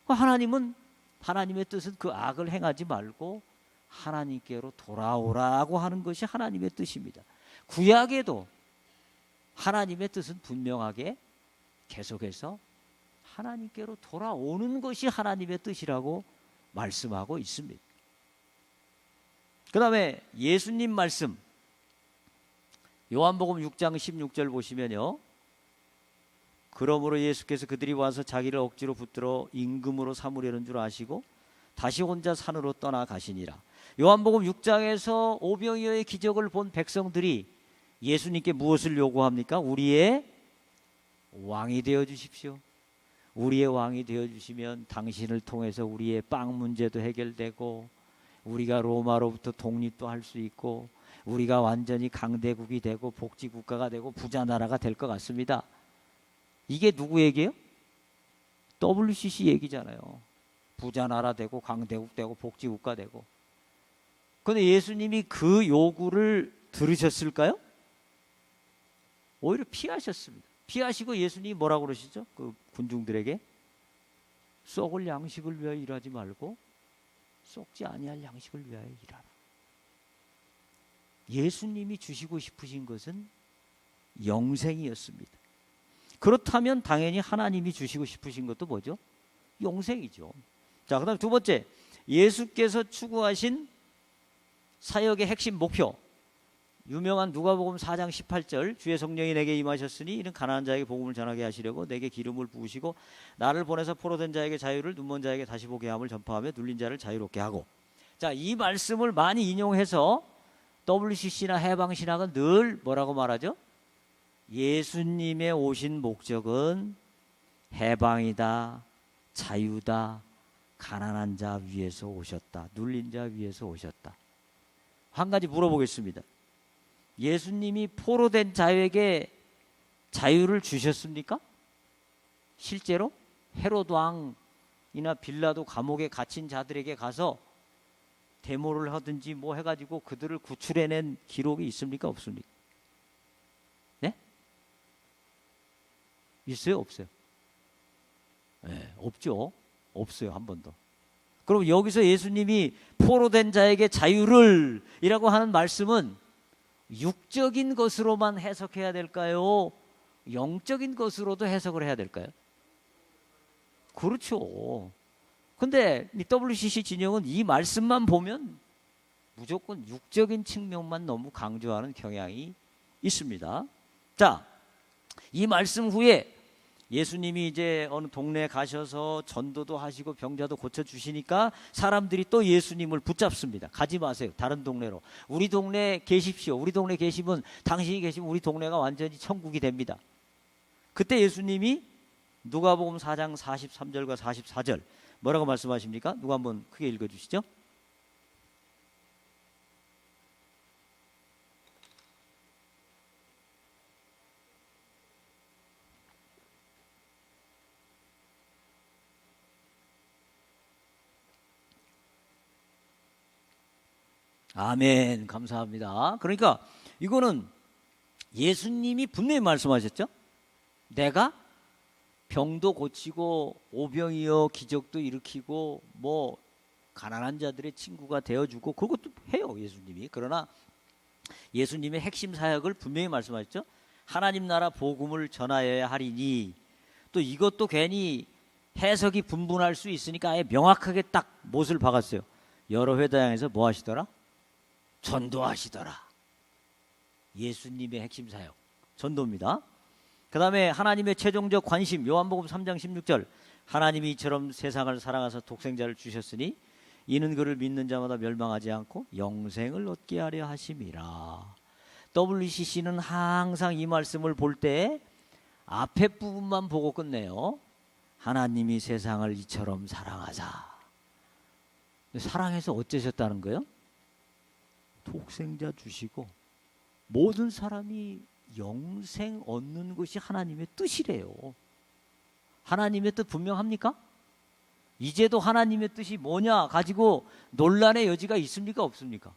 하나님은 하나님의 뜻은 그 악을 행하지 말고 하나님께로 돌아오라고 하는 것이 하나님의 뜻입니다. 구약에도 하나님의 뜻은 분명하게 계속해서 하나님께로 돌아오는 것이 하나님의 뜻이라고 말씀하고 있습니다. 그 다음에 예수님 말씀 요한복음 6장 16절 보시면요, 그러므로 예수께서 그들이 와서 자기를 억지로 붙들어 임금으로 삼으려는 줄 아시고 다시 혼자 산으로 떠나가시니라. 요한복음 6장에서 오병이어의 기적을 본 백성들이 예수님께 무엇을 요구합니까? 우리의 왕이 되어 주십시오. 우리의 왕이 되어 주시면 당신을 통해서 우리의 빵 문제도 해결되고 우리가 로마로부터 독립도 할 수 있고 우리가 완전히 강대국이 되고 복지국가가 되고 부자 나라가 될 것 같습니다. 이게 누구 얘기예요? WCC 얘기잖아요. 부자 나라 되고 강대국 되고 복지국가 되고. 그런데 예수님이 그 요구를 들으셨을까요? 오히려 피하셨습니다. 피하시고 예수님이 뭐라고 그러시죠? 그 군중들에게 썩을 양식을 위하여 일하지 말고 썩지 아니할 양식을 위하여 일하라. 예수님이 주시고 싶으신 것은 영생이었습니다. 그렇다면 당연히 하나님이 주시고 싶으신 것도 뭐죠? 영생이죠. 자, 그다음 두 번째, 예수께서 추구하신 사역의 핵심 목표, 유명한 누가복음 4장 18절 주의 성령이 내게 임하셨으니 이는 가난한 자에게 복음을 전하게 하시려고 내게 기름을 부으시고 나를 보내서 포로된 자에게 자유를 눈먼 자에게 다시 보게 함을 전파하며 눌린 자를 자유롭게 하고. 자, 이 말씀을 많이 인용해서 WCC나 해방신학은 늘 뭐라고 말하죠? 예수님의 오신 목적은 해방이다, 자유다, 가난한 자 위에서 오셨다, 눌린 자 위에서 오셨다. 한 가지 물어보겠습니다. 예수님이 포로된 자에게 자유를 주셨습니까? 실제로 헤롯 왕이나 빌라도 감옥에 갇힌 자들에게 가서 데모를 하든지 뭐 해가지고 그들을 구출해낸 기록이 있습니까? 없습니까? 네? 있어요? 없어요? 네, 없죠. 없어요. 한 번도. 그럼 여기서 예수님이 포로된 자에게 자유를 이라고 하는 말씀은 육적인 것으로만 해석해야 될까요? 영적인 것으로도 해석을 해야 될까요? 그렇죠. 근데 이 WCC 진영은 이 말씀만 보면 무조건 육적인 측면만 너무 강조하는 경향이 있습니다. 자, 이 말씀 후에 예수님이 이제 어느 동네에 가셔서 전도도 하시고 병자도 고쳐주시니까 사람들이 또 예수님을 붙잡습니다. 가지 마세요. 다른 동네로. 우리 동네에 계십시오. 우리 동네에 계시면 당신이 계시면 우리 동네가 완전히 천국이 됩니다. 그때 예수님이 누가복음 4장 43절과 44절 뭐라고 말씀하십니까? 누가 한번 크게 읽어주시죠. 아멘. 감사합니다. 그러니까 이거는 예수님이 분명히 말씀하셨죠. 내가 병도 고치고 오병이어 기적도 일으키고 뭐 가난한 자들의 친구가 되어주고 그것도 해요 예수님이. 그러나 예수님의 핵심 사역을 분명히 말씀하셨죠. 하나님 나라 복음을 전하여야 하리니, 또 이것도 괜히 해석이 분분할 수 있으니까 아예 명확하게 딱 못을 박았어요. 여러 회당에서 뭐 하시더라? 전도하시더라. 예수님의 핵심 사역 전도입니다. 그 다음에 하나님의 최종적 관심, 요한복음 3장 16절, 하나님이 이처럼 세상을 사랑하사 독생자를 주셨으니 이는 그를 믿는 자마다 멸망하지 않고 영생을 얻게 하려 하심이라. WCC는 항상 이 말씀을 볼 때 앞에 부분만 보고 끝내요. 하나님이 세상을 이처럼 사랑하사. 사랑해서 어쩌셨다는 거예요? 독생자 주시고 모든 사람이 영생 얻는 것이 하나님의 뜻이래요. 하나님의 뜻 분명합니까? 이제도 하나님의 뜻이 뭐냐 가지고 논란의 여지가 있습니까? 없습니까?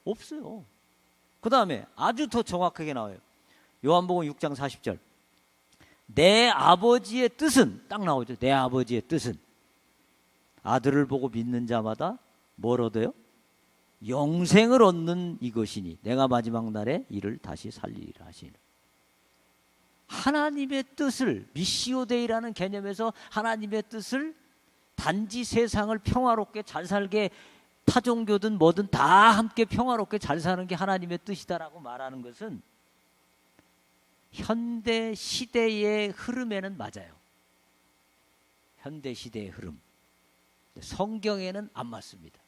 없어요. 그 다음에 아주 더 정확하게 나와요. 요한복음 6장 40절. 내 아버지의 뜻은, 딱 나오죠. 내 아버지의 뜻은 아들을 보고 믿는 자마다 뭘 얻어요? 영생을 얻는 이것이니 내가 마지막 날에 이를 다시 살리리라 하시니. 하나님의 뜻을, 미시오 데이라는 개념에서 하나님의 뜻을 단지 세상을 평화롭게 잘 살게, 타종교든 뭐든 다 함께 평화롭게 잘 사는 게 하나님의 뜻이다라고 말하는 것은 현대 시대의 흐름에는 맞아요. 현대 시대의 흐름. 성경에는 안 맞습니다.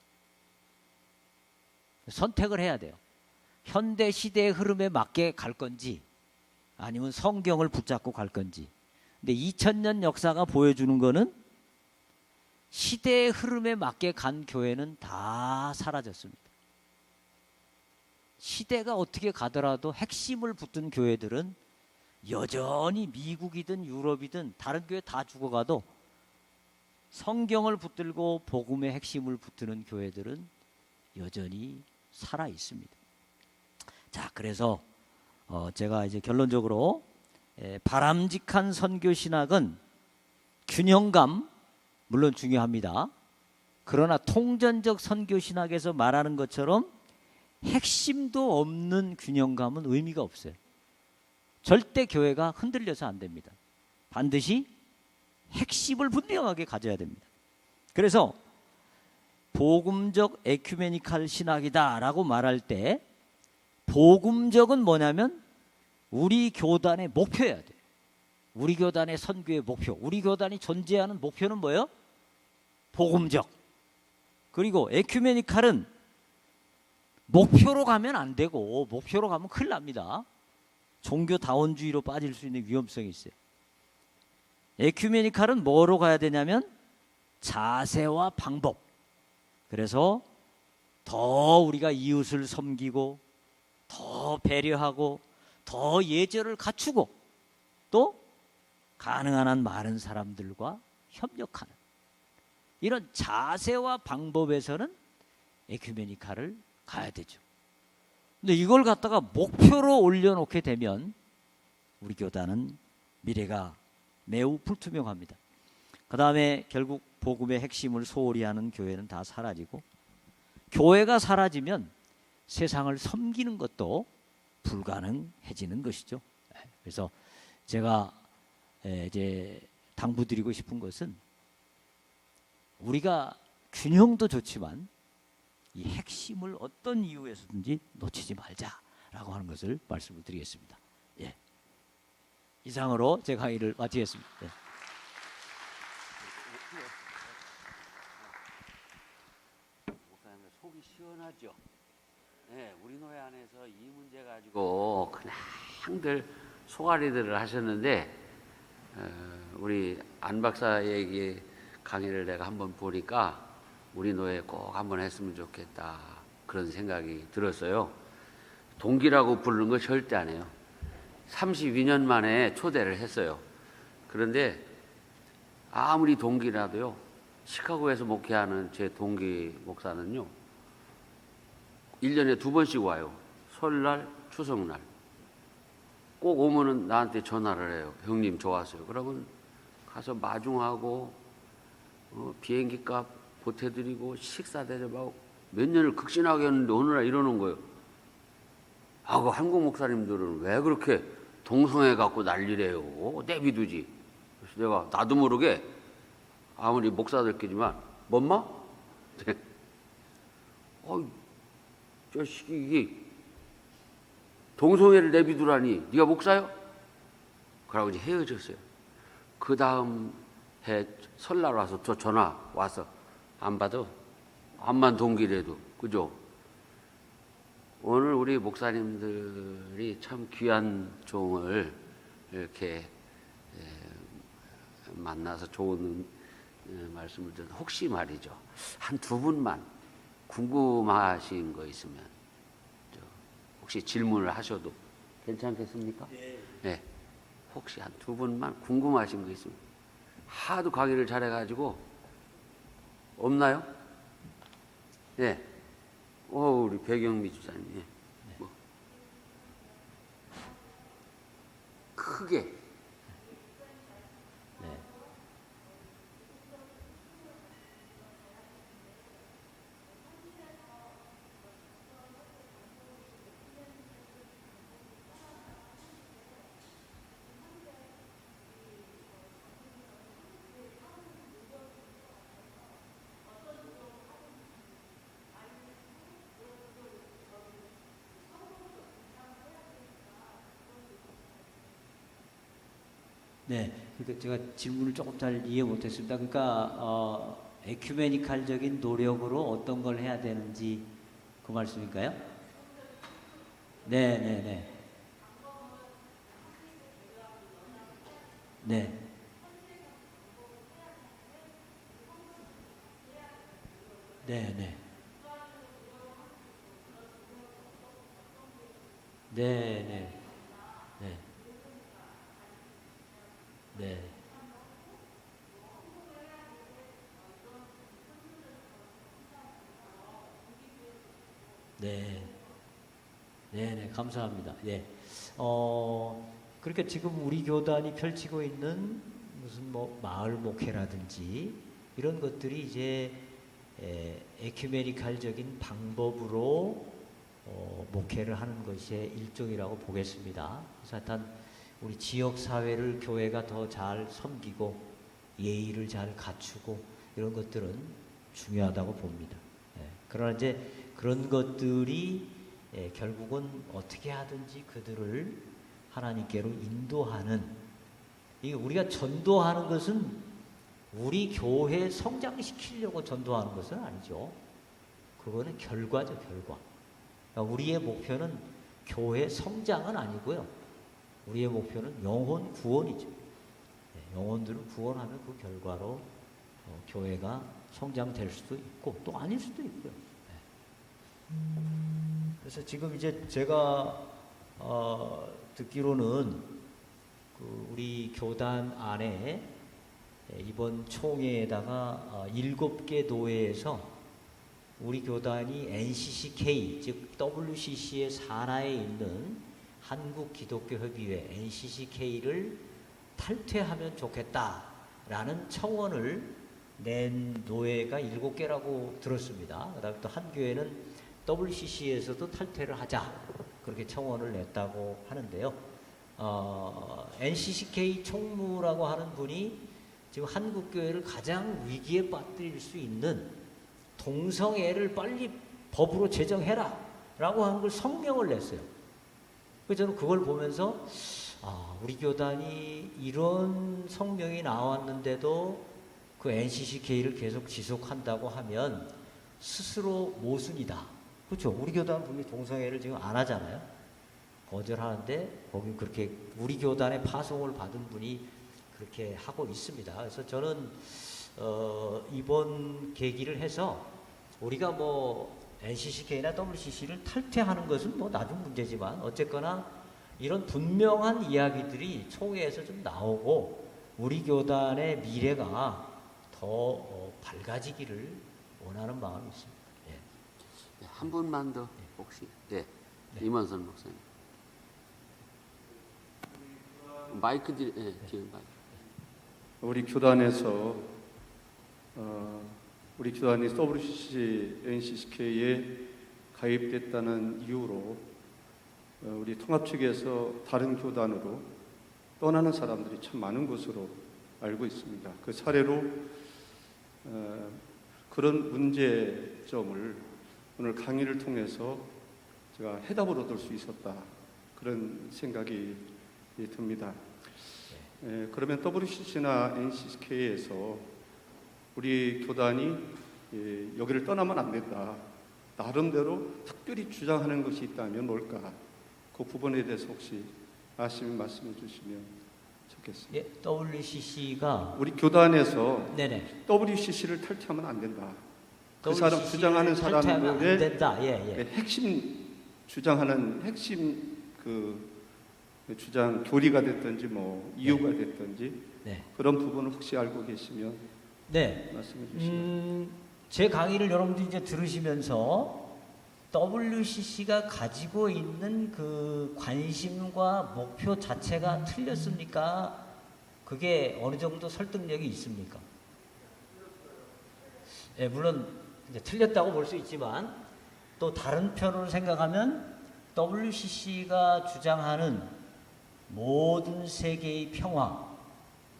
선택을 해야 돼요. 현대 시대의 흐름에 맞게 갈 건지 아니면 성경을 붙잡고 갈 건지. 근데 2000년 역사가 보여주는 거는 시대의 흐름에 맞게 간 교회는 다 사라졌습니다. 시대가 어떻게 가더라도 핵심을 붙든 교회들은 여전히 미국이든 유럽이든 다른 교회 다 죽어가도 성경을 붙들고 복음의 핵심을 붙드는 교회들은 여전히 살아 있습니다. 자, 그래서 제가 이제 결론적으로 바람직한 선교 신학은 균형감 물론 중요합니다. 그러나 통전적 선교 신학에서 말하는 것처럼 핵심도 없는 균형감은 의미가 없어요. 절대 교회가 흔들려서 안 됩니다. 반드시 핵심을 분명하게 가져야 됩니다. 그래서 복음적 에큐메니칼 신학이다라고 말할 때 복음적은 뭐냐면 우리 교단의 목표여야 돼요. 우리 교단의 선교의 목표, 우리 교단이 존재하는 목표는 뭐예요? 복음적. 그리고 에큐메니칼은 목표로 가면 안 되고 목표로 가면 큰일 납니다. 종교다원주의로 빠질 수 있는 위험성이 있어요. 에큐메니칼은 뭐로 가야 되냐면 자세와 방법. 그래서 더 우리가 이웃을 섬기고 더 배려하고 더 예절을 갖추고 또 가능한 한 많은 사람들과 협력하는 이런 자세와 방법에서는 에큐메니카를 가야 되죠. 근데 이걸 갖다가 목표로 올려놓게 되면 우리 교단은 미래가 매우 불투명합니다. 그 다음에 결국 복음의 핵심을 소홀히 하는 교회는 다 사라지고, 교회가 사라지면 세상을 섬기는 것도 불가능해지는 것이죠. 그래서 제가 이제 당부드리고 싶은 것은, 우리가 균형도 좋지만 이 핵심을 어떤 이유에서든지 놓치지 말자라고 하는 것을 말씀을 드리겠습니다. 예. 이상으로 제 강의를 마치겠습니다. 예. 목사님 속이 시원하죠. 네, 우리 노회 안에서 이 문제 가지고 그냥들 소가리들을 하셨는데, 우리 안 박사 얘기 강의를 내가 한번 보니까 우리 노회 꼭 한번 했으면 좋겠다, 그런 생각이 들었어요. 동기라고 부르는 거 절대 안 해요. 32년 만에 초대를 했어요. 그런데 아무리 동기라도요, 시카고에서 목회하는 제 동기 목사는요, 1년에 2번씩 와요. 설날, 추석날. 꼭 오면은 나한테 전화를 해요. 형님 좋았어요. 그러면 가서 마중하고 비행기 값 보태드리고 식사 대접하고 몇 년을 극진하게 했는데 어느 날 이러는 거예요. 아, 그 한국 목사님들은 왜 그렇게 동성애 갖고 난리래요? 내비두지. 그래서 내가 나도 모르게 아무리 목사들끼리만 뭔마? 자식이 이게 동성애를 내비두라니 네가 목사요? 그러고 이제 헤어졌어요. 그 다음 해 설날 와서 저 전화 와서 안 받아. 암만 동기래도. 그죠? 오늘 우리 목사님들이 참 귀한 종을 이렇게 만나서 좋은 말씀을 드렸는데, 혹시 말이죠, 한 두 분만 궁금하신 거 있으면 혹시 질문을 하셔도 괜찮겠습니까? 네. 혹시 한 두 분만 궁금하신 거 있으면. 하도 강의를 잘해가지고. 없나요? 네. 우리 배경미 주사님. 예. 뭐. 크게. 네, 그러니까 제가 질문을 조금 잘 이해 못했습니다. 그러니까 에큐메니칼적인 노력으로 어떤 걸 해야 되는지 그 말씀인가요? 네, 네, 네. 네. 네, 네. 네, 네. 네. 네. 네. 네, 네, 감사합니다. 예. 그러니까 지금 우리 교단이 펼치고 있는 무슨 뭐 마을 목회라든지 이런 것들이 이제 에큐메니칼적인 방법으로 목회를 하는 것의 일종이라고 보겠습니다. 그래서 하여튼 우리 지역 사회를 교회가 더 잘 섬기고 예의를 잘 갖추고 이런 것들은 중요하다고 봅니다. 그러나 이제 그런 것들이 결국은 어떻게 하든지 그들을 하나님께로 인도하는, 이게 우리가 전도하는 것은 우리 교회 성장시키려고 전도하는 것은 아니죠. 그거는 결과죠, 결과. 그러니까 우리의 목표는 교회 성장은 아니고요. 우리의 목표는 영혼 구원이죠. 영혼들을 구원하면 그 결과로 교회가 성장될 수도 있고 또 아닐 수도 있고요. 그래서 지금 이제 제가 듣기로는 그 우리 교단 안에 이번 총회에다가 7개 노회에서 우리 교단이 NCCK, 즉 WCC의 산하에 있는 한국기독교협의회 NCCK를 탈퇴하면 좋겠다라는 청원을 낸 노회가 7개라고 들었습니다. 그다음에 또 한 교회는 WCC에서도 탈퇴를 하자 그렇게 청원을 냈다고 하는데요. NCCK 총무라고 하는 분이 지금 한국교회를 가장 위기에 빠뜨릴 수 있는 동성애를 빨리 법으로 제정해라 라고 하는 걸 성명을 냈어요. 그래서 저는 그걸 보면서 우리 교단이 이런 성명이 나왔는데도 그 NCCK를 계속 지속한다고 하면 스스로 모순이다. 그렇죠? 우리 교단은 분명히 동성애를 지금 안 하잖아요. 거절하는데 거기 그렇게 우리 교단의 파송을 받은 분이 그렇게 하고 있습니다. 그래서 저는 이번 계기를 해서 우리가 뭐 NCCK나 WCC를 탈퇴하는 것은 뭐 나중 문제지만 어쨌거나 이런 분명한 이야기들이 총회에서 좀 나오고 우리 교단의 미래가 더 밝아지기를 원하는 마음이 있습니다. 예. 네, 한 분만 더 혹시 임원선 목사님 마이크 뒤에 뒤에 마이크. 우리 교단에서 우리 교단이 WCC, NCCK에 가입됐다는 이유로 우리 통합 측에서 다른 교단으로 떠나는 사람들이 참 많은 것으로 알고 있습니다. 그 사례로 그런 문제점을 오늘 강의를 통해서 제가 해답을 얻을 수 있었다. 그런 생각이 듭니다. 그러면 WCC나 NCCK에서 우리 교단이 여기를 떠나면 안 된다. 나름대로 특별히 주장하는 것이 있다면 뭘까? 그 부분에 대해서 혹시 아시면 말씀해 주시면 좋겠습니다. 예, WCC가 우리 교단에서 네네. WCC를 탈퇴하면 안 된다. 그 WCC 를 사람 주장하는 탈퇴하면 안 사람들의 된다. 예. 핵심 주장하는 핵심 그 주장 교리가 됐든지 뭐 이유가 됐든지 네. 그런 부분을 혹시 알고 계시면 네. 말씀해 주시면. 제 강의를 여러분들이 이제 들으시면서 WCC가 가지고 있는 그 관심과 목표 자체가 틀렸습니까? 그게 어느 정도 설득력이 있습니까? 예, 물론 이제 틀렸다고 볼 수 있지만 또 다른 편으로 생각하면 WCC가 주장하는 모든 세계의 평화,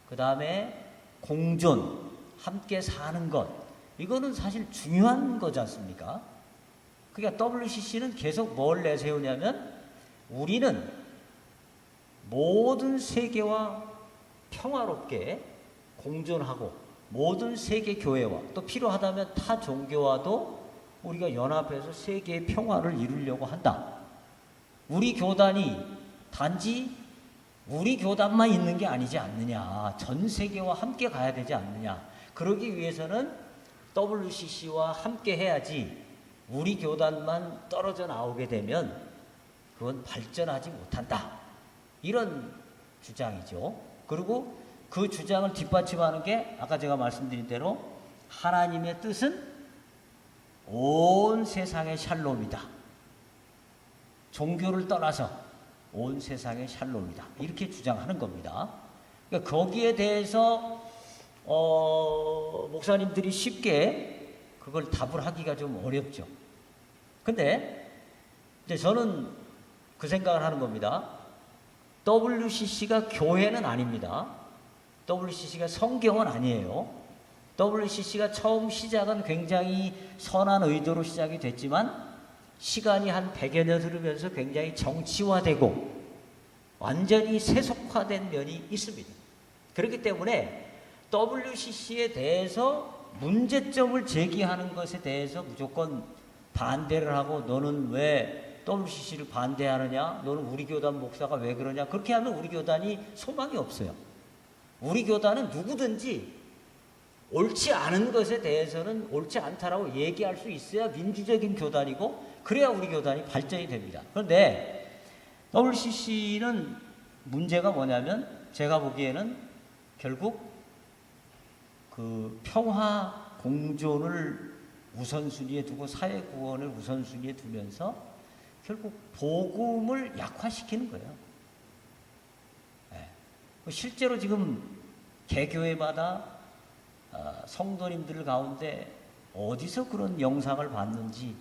그 다음에 공존, 함께 사는 것, 이거는 사실 중요한 거지 않습니까? 그러니까 WCC는 계속 뭘 내세우냐면 우리는 모든 세계와 평화롭게 공존하고 모든 세계 교회와 또 필요하다면 타 종교와도 우리가 연합해서 세계의 평화를 이루려고 한다. 우리 교단이 단지 우리 교단만 있는 게 아니지 않느냐. 전 세계와 함께 가야 되지 않느냐. 그러기 위해서는 WCC와 함께 해야지 우리 교단만 떨어져 나오게 되면 그건 발전하지 못한다. 이런 주장이죠. 그리고 그 주장을 뒷받침하는 게 아까 제가 말씀드린 대로 하나님의 뜻은 온 세상의 샬롬이다. 종교를 떠나서 온 세상의 샬롬이다. 이렇게 주장하는 겁니다. 그러니까 거기에 대해서 목사님들이 쉽게 그걸 답을 하기가 좀 어렵죠. 근데 이제 저는 그 생각을 하는 겁니다. WCC가 교회는 아닙니다. WCC가 성경은 아니에요. WCC가 처음 시작은 굉장히 선한 의도로 시작이 됐지만 시간이 한 100여 년 흐르면서 굉장히 정치화되고 완전히 세속화된 면이 있습니다. 그렇기 때문에 WCC에 대해서 문제점을 제기하는 것에 대해서 무조건 반대를 하고 너는 왜 WCC를 반대하느냐? 너는 우리 교단 목사가 왜 그러냐? 그렇게 하면 우리 교단이 소망이 없어요. 우리 교단은 누구든지 옳지 않은 것에 대해서는 옳지 않다라고 얘기할 수 있어야 민주적인 교단이고 그래야 우리 교단이 발전이 됩니다. 그런데 WCC는 문제가 뭐냐면 제가 보기에는 결국 그 평화 공존을 우선순위에 두고 사회 구원을 우선순위에 두면서 결국 복음을 약화시키는 거예요. 네. 실제로 지금 개교회마다 성도님들 가운데 어디서 그런 영상을 봤는지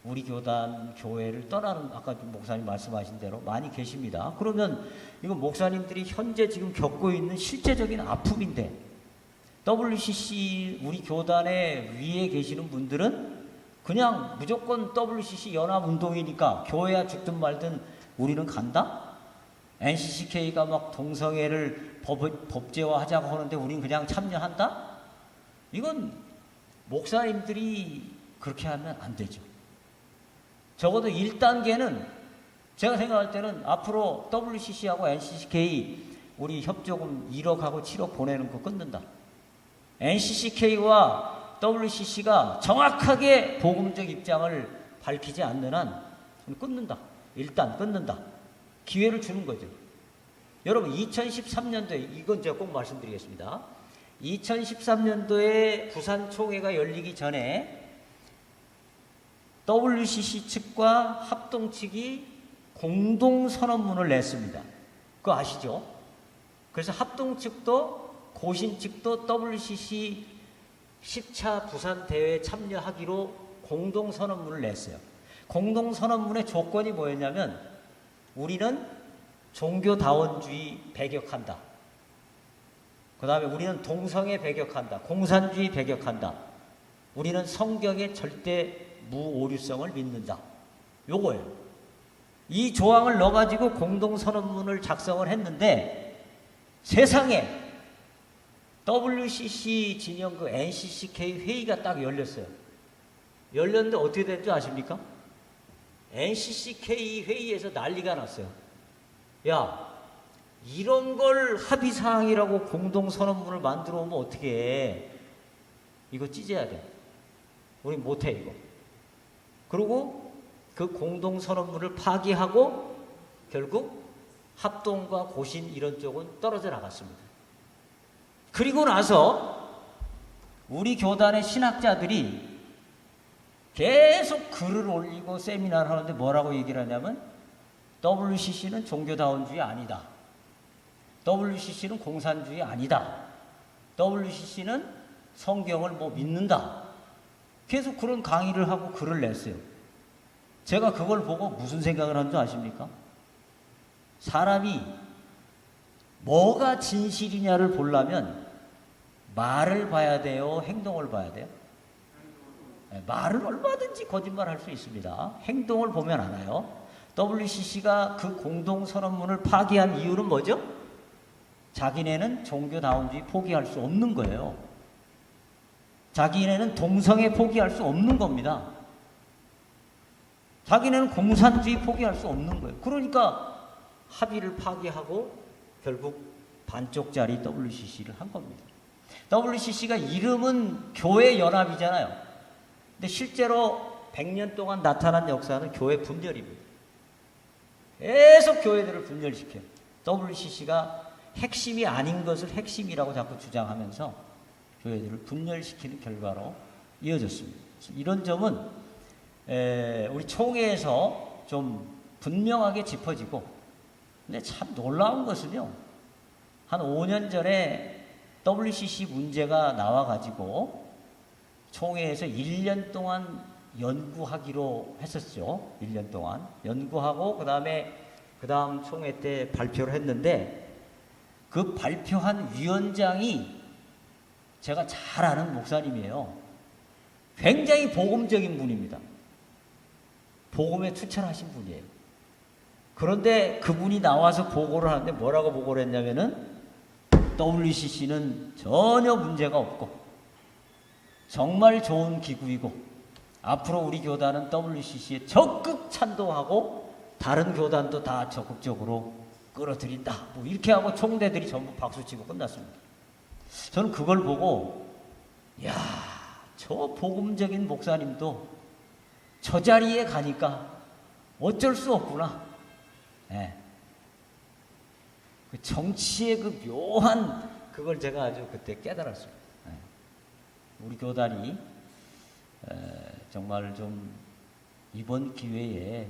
우리 교단 교회를 떠나는 아까 목사님 말씀하신 대로 많이 계십니다. 그러면 이건 목사님들이 현재 지금 겪고 있는 실제적인 아픔인데 WCC 우리 교단의 위에 계시는 분들은 그냥 무조건 WCC 연합운동이니까 교회야 죽든 말든 우리는 간다? NCCK가 막 동성애를 법제화하자고 하는데 우리는 그냥 참여한다? 이건 목사님들이 그렇게 하면 안 되죠. 적어도 1단계는 제가 생각할 때는 앞으로 WCC하고 NCCK 우리 협조금 1억하고 7억 보내는 거 끊는다. NCCK와 WCC가 정확하게 복음적 입장을 밝히지 않는 한 끊는다. 일단 끊는다. 기회를 주는 거죠. 여러분 2013년도에 이건 제가 꼭 말씀드리겠습니다. 2013년도에 부산 총회가 열리기 전에 WCC 측과 합동 측이 공동 선언문을 냈습니다. 그거 아시죠? 그래서 합동 측도 고신 측도 WCC 10차 부산 대회에 참여하기로 공동 선언문을 냈어요. 공동 선언문의 조건이 뭐였냐면 우리는 종교다원주의 배격한다. 그 다음에 우리는 동성애 배격한다. 공산주의 배격한다. 우리는 성경의 절대 무오류성을 믿는다. 요거예요. 이 조항을 넣어가지고 공동선언문을 작성을 했는데 세상에 WCC 진영 그 NCCK 회의가 딱 열렸어요. 열렸는데 어떻게 된 줄 아십니까? NCCK 회의에서 난리가 났어요. 야, 이런 걸 합의사항이라고 공동선언문을 만들어 오면 어떻게 해? 이거 찢어야 돼. 우리 못해 이거. 그리고 그 공동선언문을 파기하고 결국 합동과 고신 이런 쪽은 떨어져 나갔습니다. 그리고 나서 우리 교단의 신학자들이 계속 글을 올리고 세미나를 하는데 뭐라고 얘기를 하냐면 WCC는 종교다원주의 아니다. WCC는 공산주의 아니다. WCC는 성경을 뭐 믿는다. 계속 그런 강의를 하고 글을 냈어요. 제가 그걸 보고 무슨 생각을 한 줄 아십니까? 사람이 뭐가 진실이냐를 보려면 말을 봐야 돼요? 행동을 봐야 돼요? 말은 얼마든지 거짓말 할 수 있습니다. 행동을 보면 알아요. WCC가 그 공동선언문을 파기한 이유는 뭐죠? 자기네는 종교다원주의 포기할 수 없는 거예요. 자기네는 동성애 포기할 수 없는 겁니다. 자기네는 공산주의 포기할 수 없는 거예요. 그러니까 합의를 파기하고 결국 반쪽짜리 WCC를 한 겁니다. WCC가 이름은 교회 연합이잖아요. 근데 실제로 100년 동안 나타난 역사는 교회 분열입니다. 계속 교회들을 분열시켜요. WCC가 핵심이 아닌 것을 핵심이라고 자꾸 주장하면서 교회들을 분열시키는 결과로 이어졌습니다. 이런 점은 우리 총회에서 좀 분명하게 짚어지고, 근데 참 놀라운 것은요, 한 5년 전에 WCC 문제가 나와가지고 총회에서 1년 동안 연구하기로 했었죠. 1년 동안 연구하고 그 다음 총회 때 발표를 했는데 그 발표한 위원장이 제가 잘 아는 목사님이에요. 굉장히 복음적인 분입니다. 복음에 투철하신 분이에요. 그런데 그분이 나와서 보고를 하는데 뭐라고 보고를 했냐면은 WCC는 전혀 문제가 없고 정말 좋은 기구이고 앞으로 우리 교단은 WCC에 적극 찬동하고 다른 교단도 다 적극적으로 끌어들인다. 뭐 이렇게 하고 총대들이 전부 박수치고 끝났습니다. 저는 그걸 보고 야, 저 복음적인 목사님도 저 자리에 가니까 어쩔 수 없구나. 네. 그 정치의 그 묘한 그걸 제가 아주 그때 깨달았습니다. 네. 우리 교단이 정말 좀 이번 기회에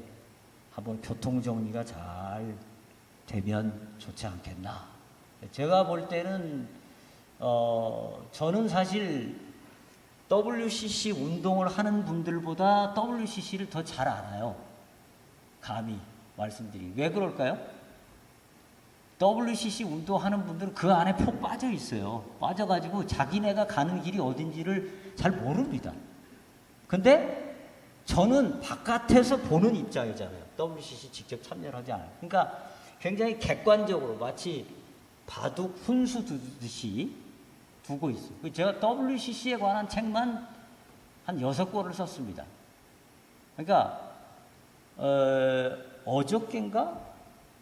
한번 교통 정리가 잘 되면 좋지 않겠나. 제가 볼 때는 저는 사실 WCC 운동을 하는 분들보다 WCC를 더 잘 알아요. 감히 말씀드리기. 왜 그럴까요? WCC 운동하는 분들은 그 안에 푹 빠져 있어요. 빠져가지고 자기네가 가는 길이 어딘지를 잘 모릅니다. 근데 저는 바깥에서 보는 입장이잖아요. WCC 직접 참여를 하지 않아요. 그러니까 굉장히 객관적으로 마치 바둑 훈수 두듯이 두고 있어요. 제가 WCC에 관한 책만 한 6권을 썼습니다. 그러니까 어저께인가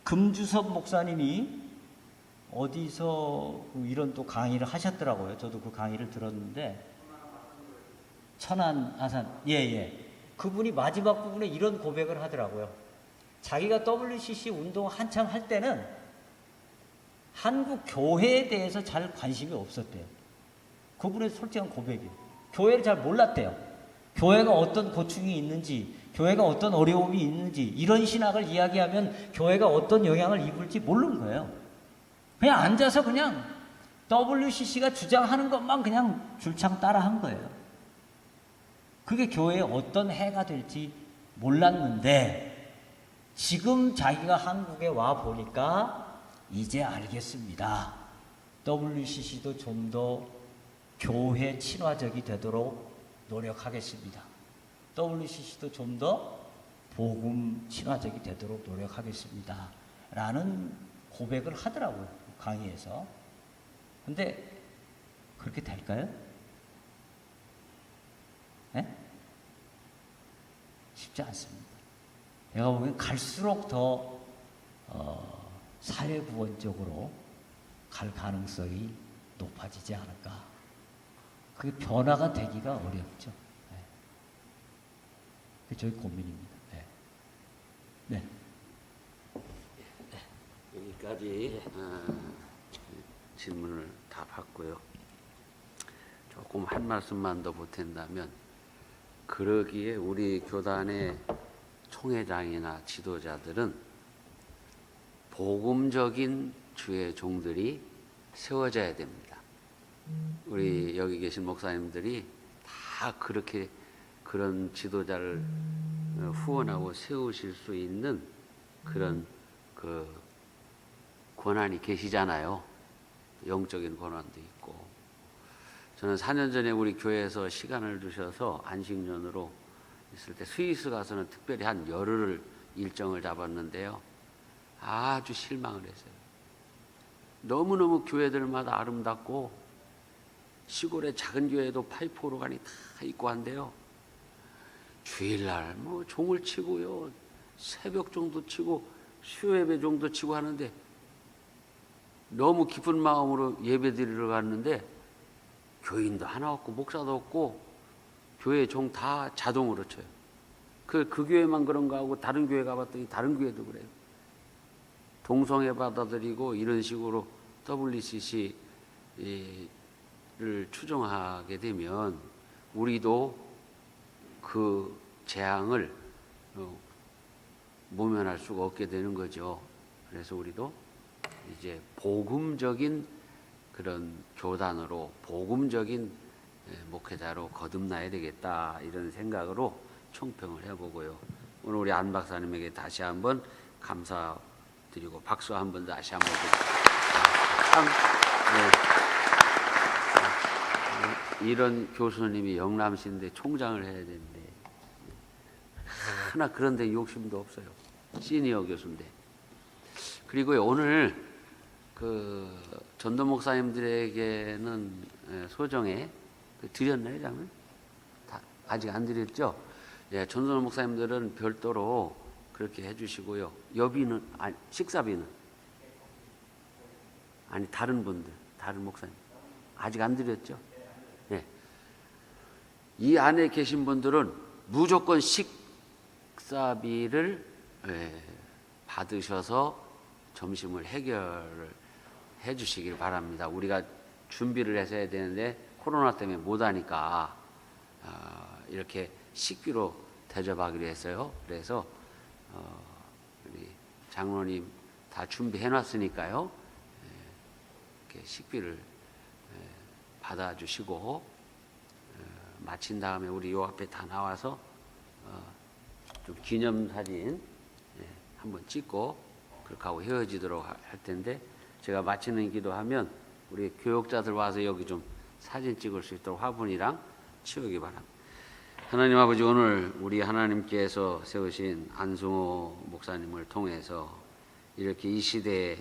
금주섭 목사님이 어디서 이런 또 강의를 하셨더라고요. 저도 그 강의를 들었는데 천안 아산 그분이 마지막 부분에 이런 고백을 하더라고요. 자기가 WCC 운동 한창 할 때는 한국 교회에 대해서 잘 관심이 없었대요. 그분의 솔직한 고백이에요. 교회를 잘 몰랐대요. 교회가 어떤 고충이 있는지, 교회가 어떤 어려움이 있는지, 이런 신학을 이야기하면 교회가 어떤 영향을 입을지 모르는 거예요. 그냥 앉아서 그냥 WCC가 주장하는 것만 그냥 줄창 따라 한 거예요. 그게 교회에 어떤 해가 될지 몰랐는데 지금 자기가 한국에 와 보니까 이제 알겠습니다. WCC도 좀 더 교회 친화적이 되도록 노력하겠습니다. WCC도 좀 더 복음 친화적이 되도록 노력하겠습니다. 라는 고백을 하더라고요. 강의에서. 근데 그렇게 될까요? 네? 쉽지 않습니다. 내가 보기엔 갈수록 더 사회구원적으로 갈 가능성이 높아지지 않을까. 그게 변화가 되기가 어렵죠. 네. 그게 저희 고민입니다. 네. 여기까지 질문을 다 받고요. 조금 한 말씀만 더 보탠다면, 그러기에 우리 교단의 총회장이나 지도자들은 복음적인 주의 종들이 세워져야 됩니다. 우리 여기 계신 목사님들이 다 그렇게 그런 지도자를 후원하고 세우실 수 있는 그런 그 권한이 계시잖아요. 영적인 권한도 있고. 저는 4년 전에 우리 교회에서 시간을 주셔서 안식년으로 있을 때 스위스 가서는 특별히 한 열흘 일정을 잡았는데요. 아주 실망을 했어요. 너무너무 교회들마다 아름답고 시골의 작은 교회도 파이프 오르간이 다 있고 한데요. 주일날 뭐 종을 치고요. 새벽 종도 치고 수요예배 종도 치고 하는데 너무 기쁜 마음으로 예배 드리러 갔는데 교인도 하나 없고 목사도 없고 교회 종 다 자동으로 쳐요. 그 교회만 그런가 하고 다른 교회 가봤더니 다른 교회도 그래요. 동성애 받아들이고 이런 식으로 WCC를 추종하게 되면 우리도 그 재앙을 모면할 수가 없게 되는 거죠. 그래서 우리도 이제 복음적인 그런 교단으로 복음적인 목회자로 거듭나야 되겠다, 이런 생각으로 총평을 해보고요. 오늘 우리 안 박사님에게 다시 한번 감사드리고 박수 한번 다시 한번 참 이런 교수님이 영남시인데 총장을 해야 되는데 하나 그런 데 욕심도 없어요. 시니어 교수인데. 그리고 오늘 그 전도 목사님들에게는 소정에 드렸나요, 장은? 아직 안 드렸죠? 예, 전도 목사님들은 별도로 그렇게 해주시고요. 여비는 아니, 식사비는 아니 다른 분들, 다른 목사님 아직 안 드렸죠? 예. 이 안에 계신 분들은 무조건 식사비를 받으셔서 점심을 해결을 해주시길 바랍니다. 우리가 준비를 해서 해야 되는데 코로나 때문에 못하니까 이렇게 식비로 대접하기로 했어요. 그래서 우리 장로님 다 준비해 놨으니까요. 이렇게 식비를 받아주시고 마친 다음에 우리 요 앞에 다 나와서 좀 기념사진 한번 찍고 그렇게 하고 헤어지도록 할 텐데, 제가 마치는 기도하면 우리 교육자들 와서 여기 좀 사진 찍을 수 있도록 화분이랑 치우기 바랍니다. 하나님 아버지, 오늘 우리 하나님께서 세우신 안승호 목사님을 통해서 이렇게 이 시대에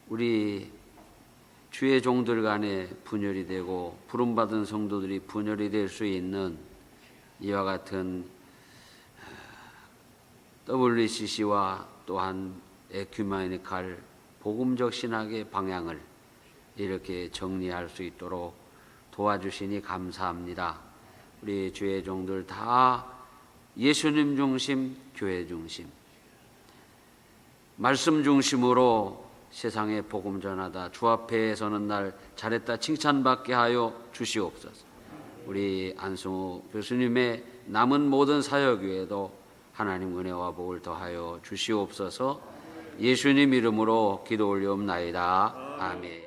우리 주의 종들 간에 분열이 되고 부름받은 성도들이 분열이 될 수 있는 이와 같은 WCC와 또한 에큐메니칼 복음적 신학의 방향을 이렇게 정리할 수 있도록 도와주시니 감사합니다. 우리 주의 종들 다 예수님 중심, 교회 중심, 말씀 중심으로 세상에 복음 전하다 주 앞에 서는 날 잘했다 칭찬받게 하여 주시옵소서. 우리 안승호 교수님의 남은 모든 사역 외에도 하나님 은혜와 복을 더하여 주시옵소서. 예수님 이름으로 기도 올리옵나이다. 아멘.